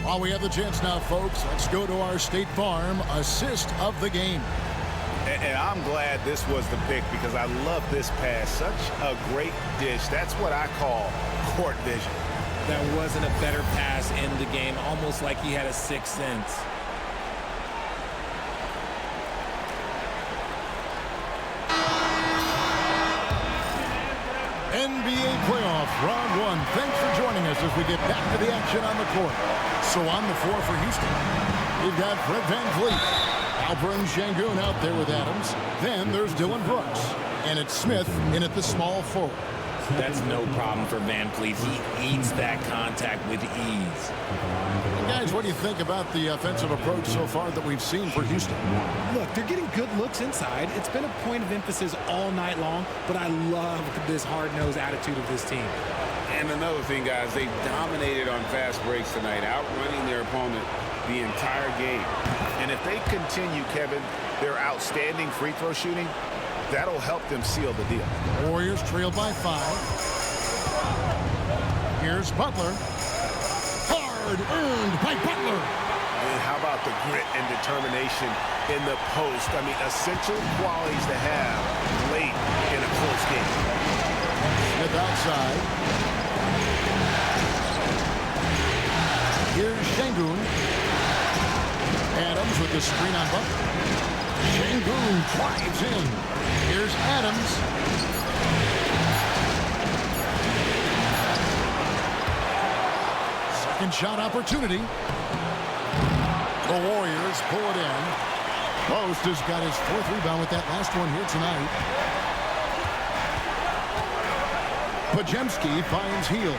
While we have the chance now, folks, let's go to our State Farm assist of the game. And I'm glad this was the pick because I love this pass. Such a great dish. That's what I call court vision. That wasn't a better pass in the game, almost like he had a sixth sense. NBA playoff round 1. Thanks for joining us as we get back to the action on the court. So on the floor for Houston, we've got Fred VanVleet. Alperen Sengun out there with Adams. Then there's Dylan Brooks. And it's Smith in at the small forward. That's no problem for VanVleet. He eats that contact with ease. And guys, what do you think about the offensive approach so far that we've seen for Houston? Look, they're getting good looks inside. It's been a point of emphasis all night long, but I love this hard-nosed attitude of this team. And another thing, guys, they've dominated on fast breaks tonight, outrunning their opponent the entire game. And if they continue, Kevin, their outstanding free throw shooting, that'll help them seal the deal. Warriors trail by 5. Here's Butler. Hard earned by Butler. And how about the grit and determination in the post? I mean, essential qualities to have late in a close game. Smith outside. Here's Sengun. Adams with the screen on Butler. Sengun drives in. Here's Adams. Second shot opportunity. The Warriors pull it in. Post has got his 4th rebound with that last one here tonight. Pajemski finds Hield.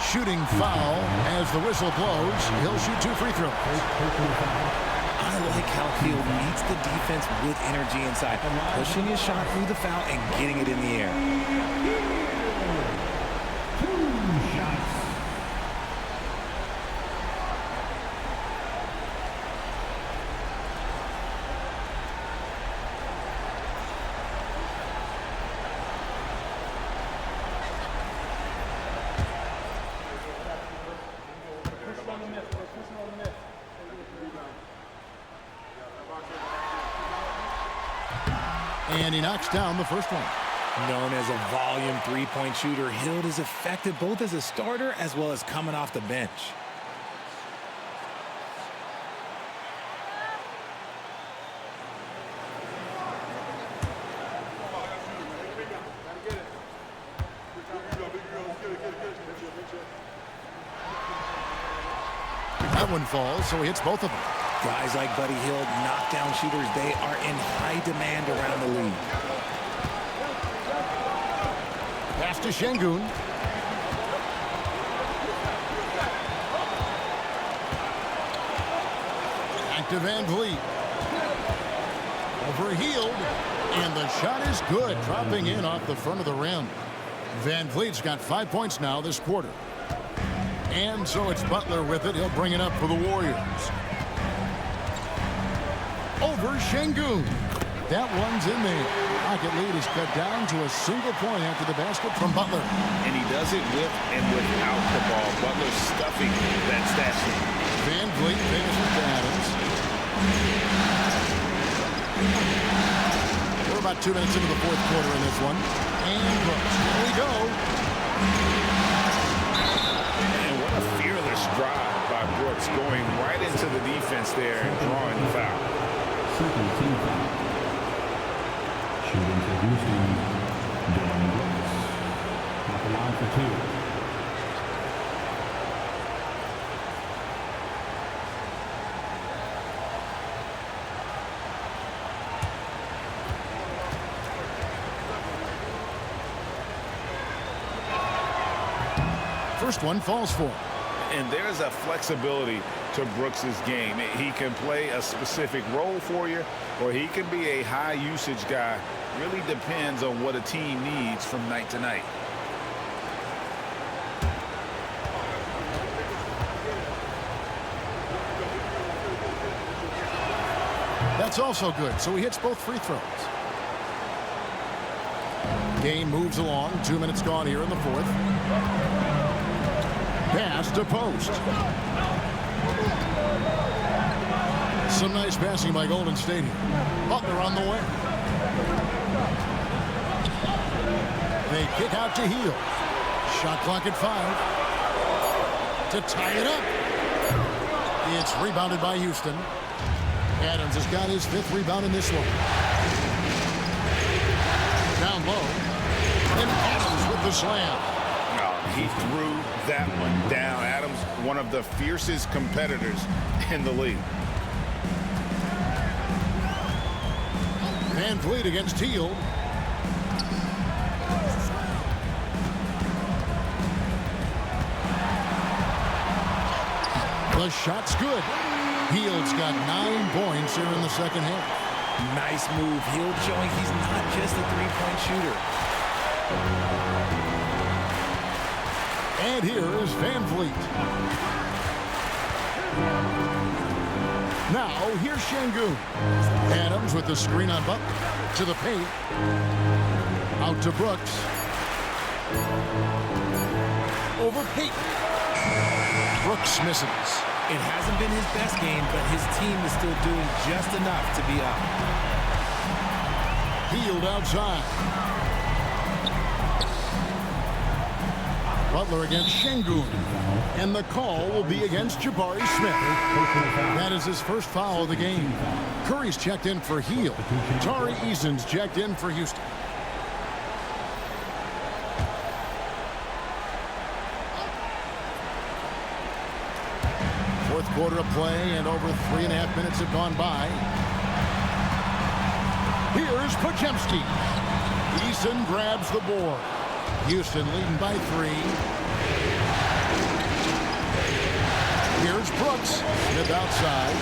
Shooting foul as the whistle blows. He'll shoot 2 free throws. I like how Hield meets the defense with energy inside, pushing his shot through the foul and getting it in the air. And he knocks down the first one. Known as a volume three-point shooter, Hield is effective both as a starter as well as coming off the bench. That one falls, so he hits both of them. Guys like Buddy Hield, knockdown shooters, they are in high demand around the league. Pass to Şengün. Back to Van Vliet. Over Hield. And the shot is good, dropping in off the front of the rim. Van Vliet's got 5 points now this quarter. And so it's Butler with it. He'll bring it up for the Warriors. Over Şengün. That one's in there. Pocket lead is cut down to a single point after the basket from Butler. And he does it with and without the ball. Butler stuffing that stat sheet. Van Vliet finishes to Adams. We're about 2 minutes into the 4th quarter in this one. And here we go. And what a fearless drive by Brooks, going right into the defense there and drawing the foul. Second team foul. Shooting for Houston, Dylan Brooks. Off the line for 2. First one falls for him. And there's a flexibility to Brooks's game. He can play a specific role for you, or he can be a high usage guy. Really depends on what a team needs from night to night. That's also good, so he hits both free throws. Game moves along. 2 minutes gone here in the 4th. Pass to Post. Some nice passing by Golden State here. Butler on the way. They kick out to Hield. Shot clock at 5. To tie it up. It's rebounded by Houston. Adams has got his 5th rebound in this one. Down low. And Adams with the slam. He threw that one down. Adams, one of the fiercest competitors in the league. Van Vliet against Hield. The shot's good. Hield's got 9 points here in the second half. Nice move. Hield showing he's not just a three-point shooter. And here is Van Vliet. Now, here's Şengün. Adams with the screen on Butler. To the paint. Out to Brooks. Over Payton. Brooks misses. It hasn't been his best game, but his team is still doing just enough to be up. Hield outside. Butler against Şengün. And the call will be against Jabari Smith. That is his first foul of the game. Curry's checked in for Heel. Tari Eason's checked in for Houston. Fourth quarter of play, and over 3.5 minutes have gone by. Here's Podziemski. Eason grabs the board. Houston leading by 3. Here's Brooks. Smith outside.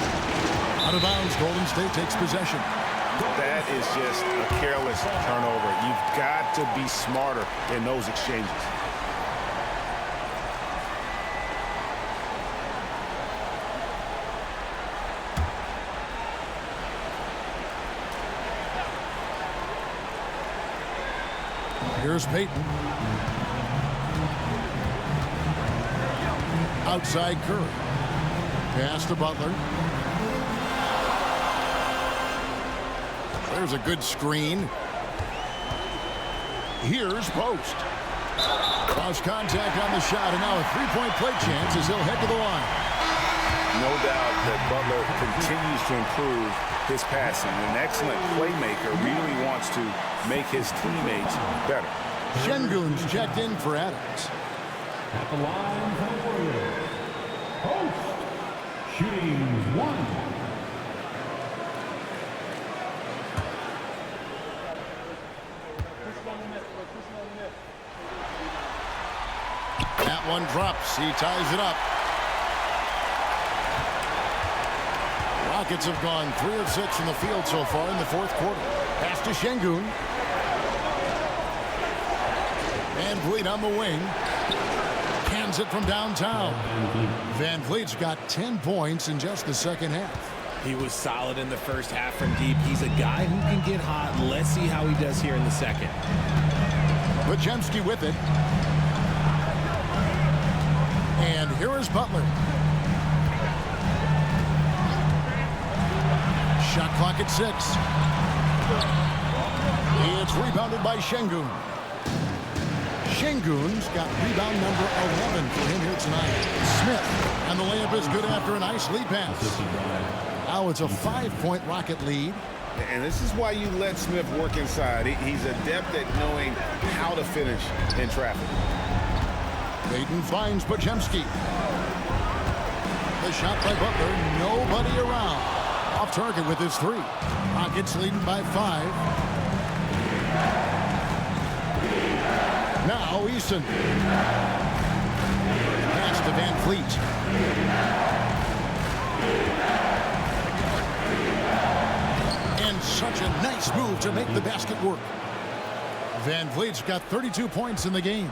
Out of bounds, Golden State takes possession. That is just a careless turnover. You've got to be smarter in those exchanges. Here's Payton. Outside Curry. Pass to Butler. There's a good screen. Here's Post. Cross contact on the shot, and now a three-point play chance as he'll head to the line. No doubt that Butler continues to improve his passing. An excellent playmaker, really wants to make his teammates better. Şengün's checked in for Adams. At the line for the Warriors, Post, shooting 1. That one drops. He ties it up. Rockets have gone 3 of 6 in the field so far in the fourth quarter. Pass to Şengün. Van Vliet on the wing. Cans it from downtown. Van Vliet's got 10 points in just the second half. He was solid in the first half from deep. He's a guy who can get hot. Let's see how he does here in the second. Podziemski with it. And here is Butler. Shot clock at 6. It's rebounded by Şengün. Şengün's got rebound number 11 for him here tonight. Smith, and the layup is good after a nice lead pass. Now it's a 5-point Rocket lead. And this is why you let Smith work inside. He's adept at knowing how to finish in traffic. Payton finds Podziemski. The shot by Butler, nobody around. Off target with his 3. Rockets leading by 5. Now Eason. Pass to Van Vliet. And such a nice move to make the basket work. Van Vliet's got 32 points in the game.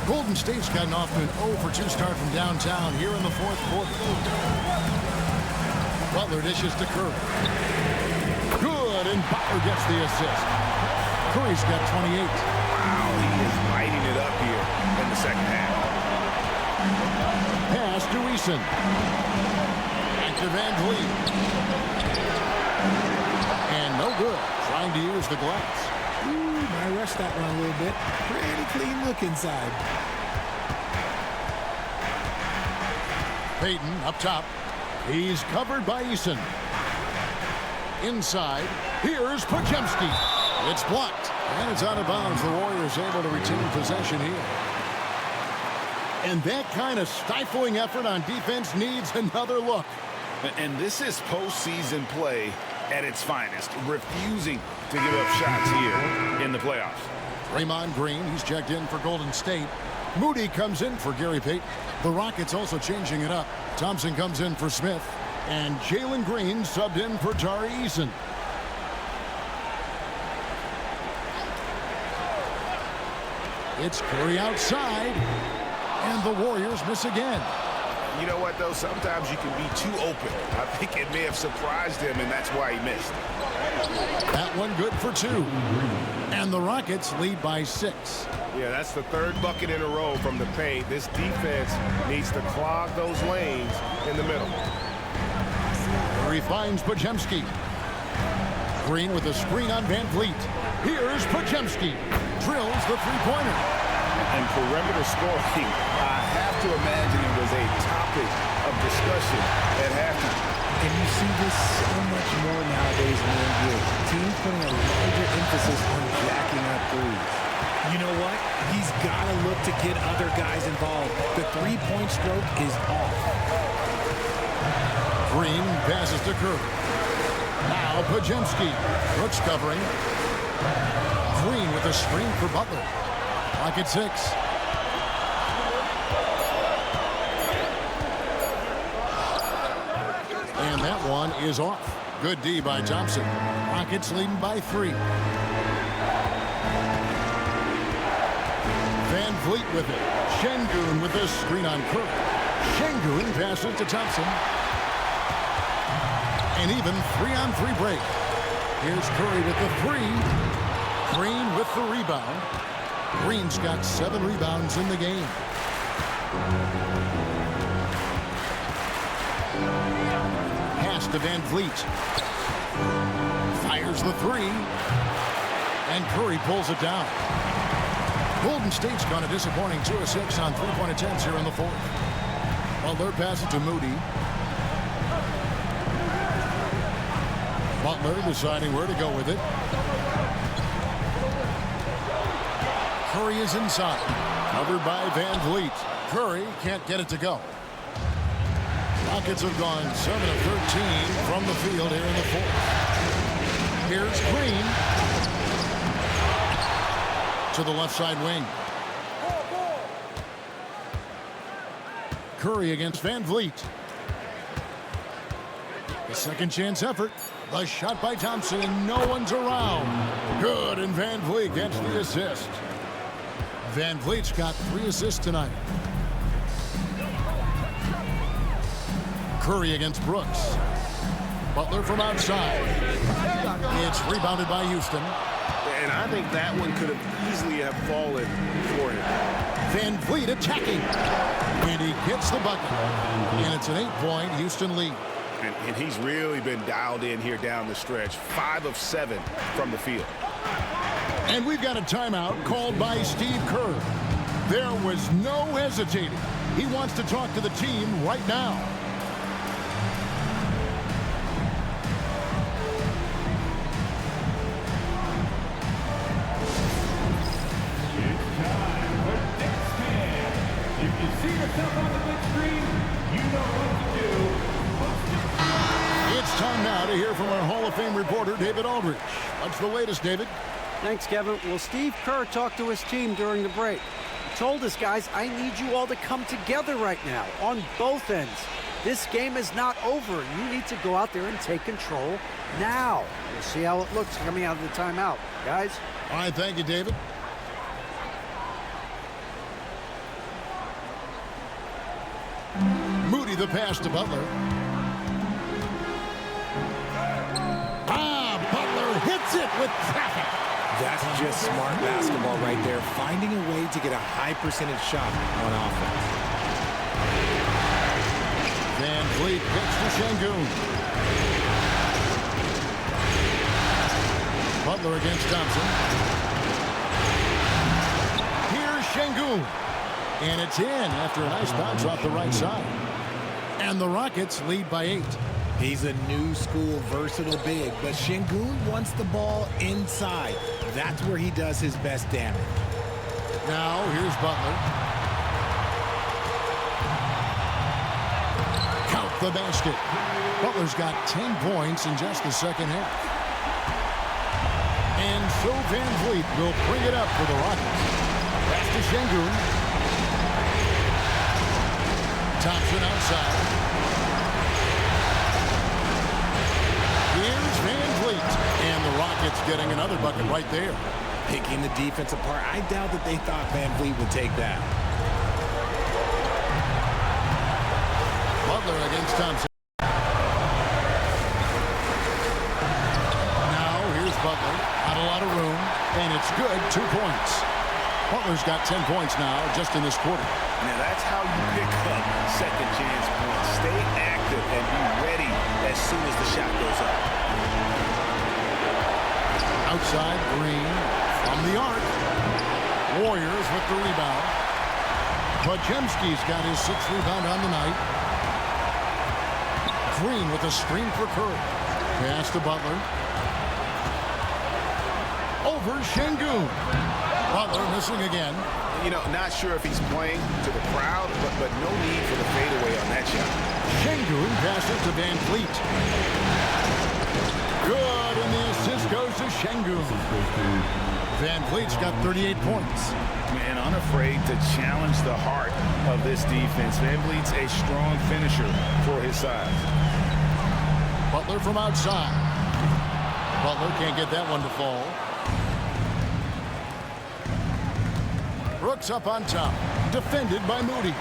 Golden State's gotten off to an 0-for-2 start from downtown here in the fourth quarter. Butler dishes to Curry. Good, and Butler gets the assist. Curry's got 28. Wow, he is lighting it up here in the second half. Pass to Eason. Back to Van Vliet. And no good. Trying to use the glass. Ooh, might rush that one a little bit. Pretty clean look inside. Payton up top. He's covered by Eason. Inside, here's Podziemski. It's blocked, and it's out of bounds. The Warriors able to retain possession here. And that kind of stifling effort on defense needs another look. And this is postseason play at its finest, refusing to give up shots here in the playoffs. Draymond Green, he's checked in for Golden State. Moody comes in for Gary Payton. The Rockets also changing it up. Thompson comes in for Smith. And Jalen Green subbed in for Tari Eason. It's Curry outside. And the Warriors miss again. You know what, though? Sometimes you can be too open. I think it may have surprised him, and that's why he missed. That one good for 2. And the Rockets lead by 6. Yeah, that's the 3rd bucket in a row from the paint. This defense needs to clog those lanes in the middle. Curry finds Podziemski. Green with a screen on Van Vliet. Here's Podziemski. Drills the three-pointer. And perimeter scoring, I have to imagine it was a topic of discussion at halftime. And you see this so much more nowadays in the NBA. Teams putting a larger emphasis on jacking up threes. You know what? He's got to look to get other guys involved. The three-point stroke is off. Green passes to Curry. Now Pajemski. Brooks covering. Green with a screen for Butler. Clock at 6. And that one is off. Good D by Thompson. Rockets leading by 3. Van Vliet with it. Şengün with a screen on Curry. Şengün passes to Thompson. An even 3-on-3 break. Here's Curry with the 3. Green with the rebound. Green's got 7 rebounds in the game. Pass to Van Vliet. Fires the 3. And Curry pulls it down. Golden State's gone a disappointing 2 of 6 on 3-point attempts here in the 4th. Butler passes to Moody. Butler deciding where to go with it. Curry is inside. Covered by Van Vliet. Curry can't get it to go. Rockets have gone 7 of 13 from the field here in the 4th. Here's Green. To the left side wing. Curry against Van Vliet. The second chance effort. The shot by Thompson, and no one's around. Good, and Van Vliet gets the assist. Van Vliet's got 3 assists tonight. Curry against Brooks. Butler from outside. It's rebounded by Houston. And I think that one could have easily have fallen for him. Van Vliet attacking. And he gets the bucket. And it's an 8-point Houston lead. And he's really been dialed in here down the stretch. 5 of 7 from the field. And we've got a timeout called by Steve Kerr. There was no hesitating. He wants to talk to the team right now. It's time now to hear from our Hall of Fame reporter, David Aldridge. What's the latest, David? Thanks, Kevin. Well, Steve Kerr talked to his team during the break. He told us, guys, I need you all to come together right now on both ends. This game is not over. You need to go out there and take control now. We'll see how it looks coming out of the timeout. Guys? All right, thank you, David. Moody the pass to Butler. Butler hits it with traffic. That's just smart basketball right there, finding a way to get a high percentage shot on offense. Van Vliet pitch to Şengün. Butler against Thompson. Here's Şengün. And it's in after a nice bounce off the right side. And the Rockets lead by 8. He's a new school versatile big, but Şengün wants the ball inside. That's where he does his best damage. Now here's Butler. Count the basket. Butler's got 10 points in just the second half. And so Van Vliet will bring it up for the Rockets. Pass to Şengün. Thompson outside. Here's Van Vliet. And the Rockets getting another bucket right there. Picking the defense apart. I doubt that they thought Van Vliet would take that. Butler against Thompson. Now here's Butler. Not a lot of room. And it's good. 2 points. Butler's got 10 points now just in this quarter. Now that's how you pick up second chance points. Stay active and be ready as soon as the shot goes up. Outside, Green from the arc. Warriors with the rebound. Podziemski's got his 6th rebound on the night. Green with a screen for Curry. Pass to Butler. Over Şengün. Butler missing again. You know, not sure if he's playing to the crowd, but no need for the fadeaway on that shot. Şengün passes to Van Fleet. Good, and the assist goes to Şengün. Van Fleet's got 38 points. Man, unafraid to challenge the heart of this defense. Van Fleet's a strong finisher for his size. Butler from outside. Butler can't get that one to fall. Brooks up on top, defended by Moody.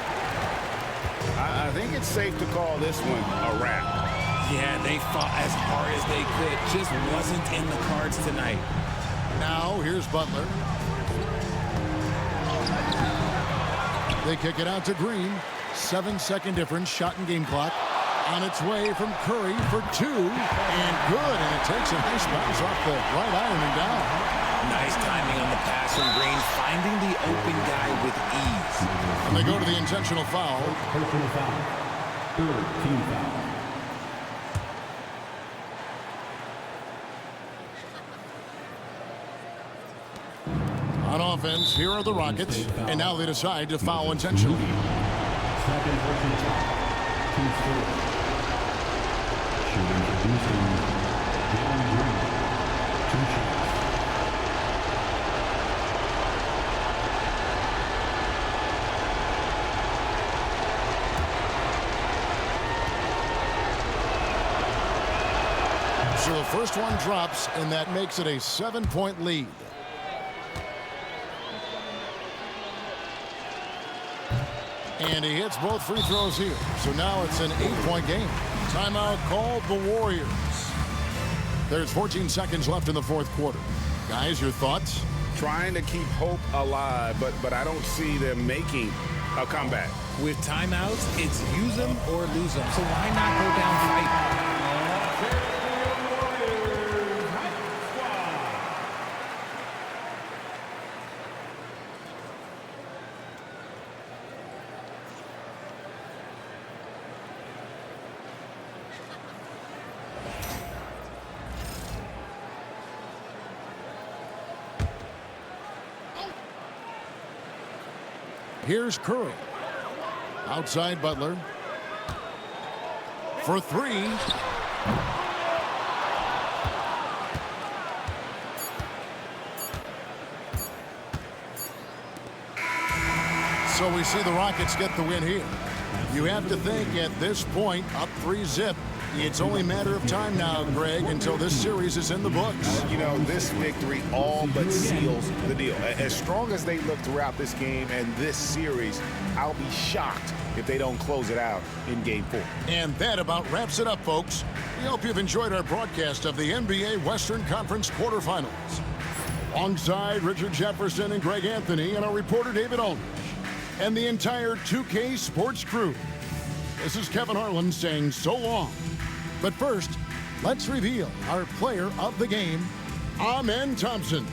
I think it's safe to call this one a wrap. Yeah, they fought as hard as they could. Just wasn't in the cards tonight. Now, here's Butler. They kick it out to Green. 7-second difference, shot and game clock. On its way from Curry for 2, and good. And it takes a nice bounce off the right iron and down. Nice timing on the pass from Green, finding the open guy with ease. And they go to the intentional foul. Personal foul. 3rd team foul. On offense, here are the Rockets, and now they decide to foul intentionally. 2nd personal foul. Team score. Should introducing Jalen Green. 2 shots. So the first one drops, and that makes it a 7-point lead. And he hits both free throws here. So now it's an 8-point game. Timeout called the Warriors. There's 14 seconds left in the 4th quarter. Guys, your thoughts? Trying to keep hope alive, but I don't see them making a comeback. With timeouts, it's use them or lose them. So why not go down fighting? Here's Curry. Outside Butler. For 3. So we see the Rockets get the win here. You have to think at this point, up 3-zip. It's only a matter of time now, Greg, until this series is in the books. You know, this victory all but seals the deal. As strong as they look throughout this game and this series, I'll be shocked if they don't close it out in Game 4. And that about wraps it up, folks. We hope you've enjoyed our broadcast of the NBA Western Conference quarterfinals. Alongside Richard Jefferson and Greg Anthony and our reporter David Aldridge and the entire 2K Sports crew, this is Kevin Harlan saying so long. But first, let's reveal our player of the game, Amen Thompson.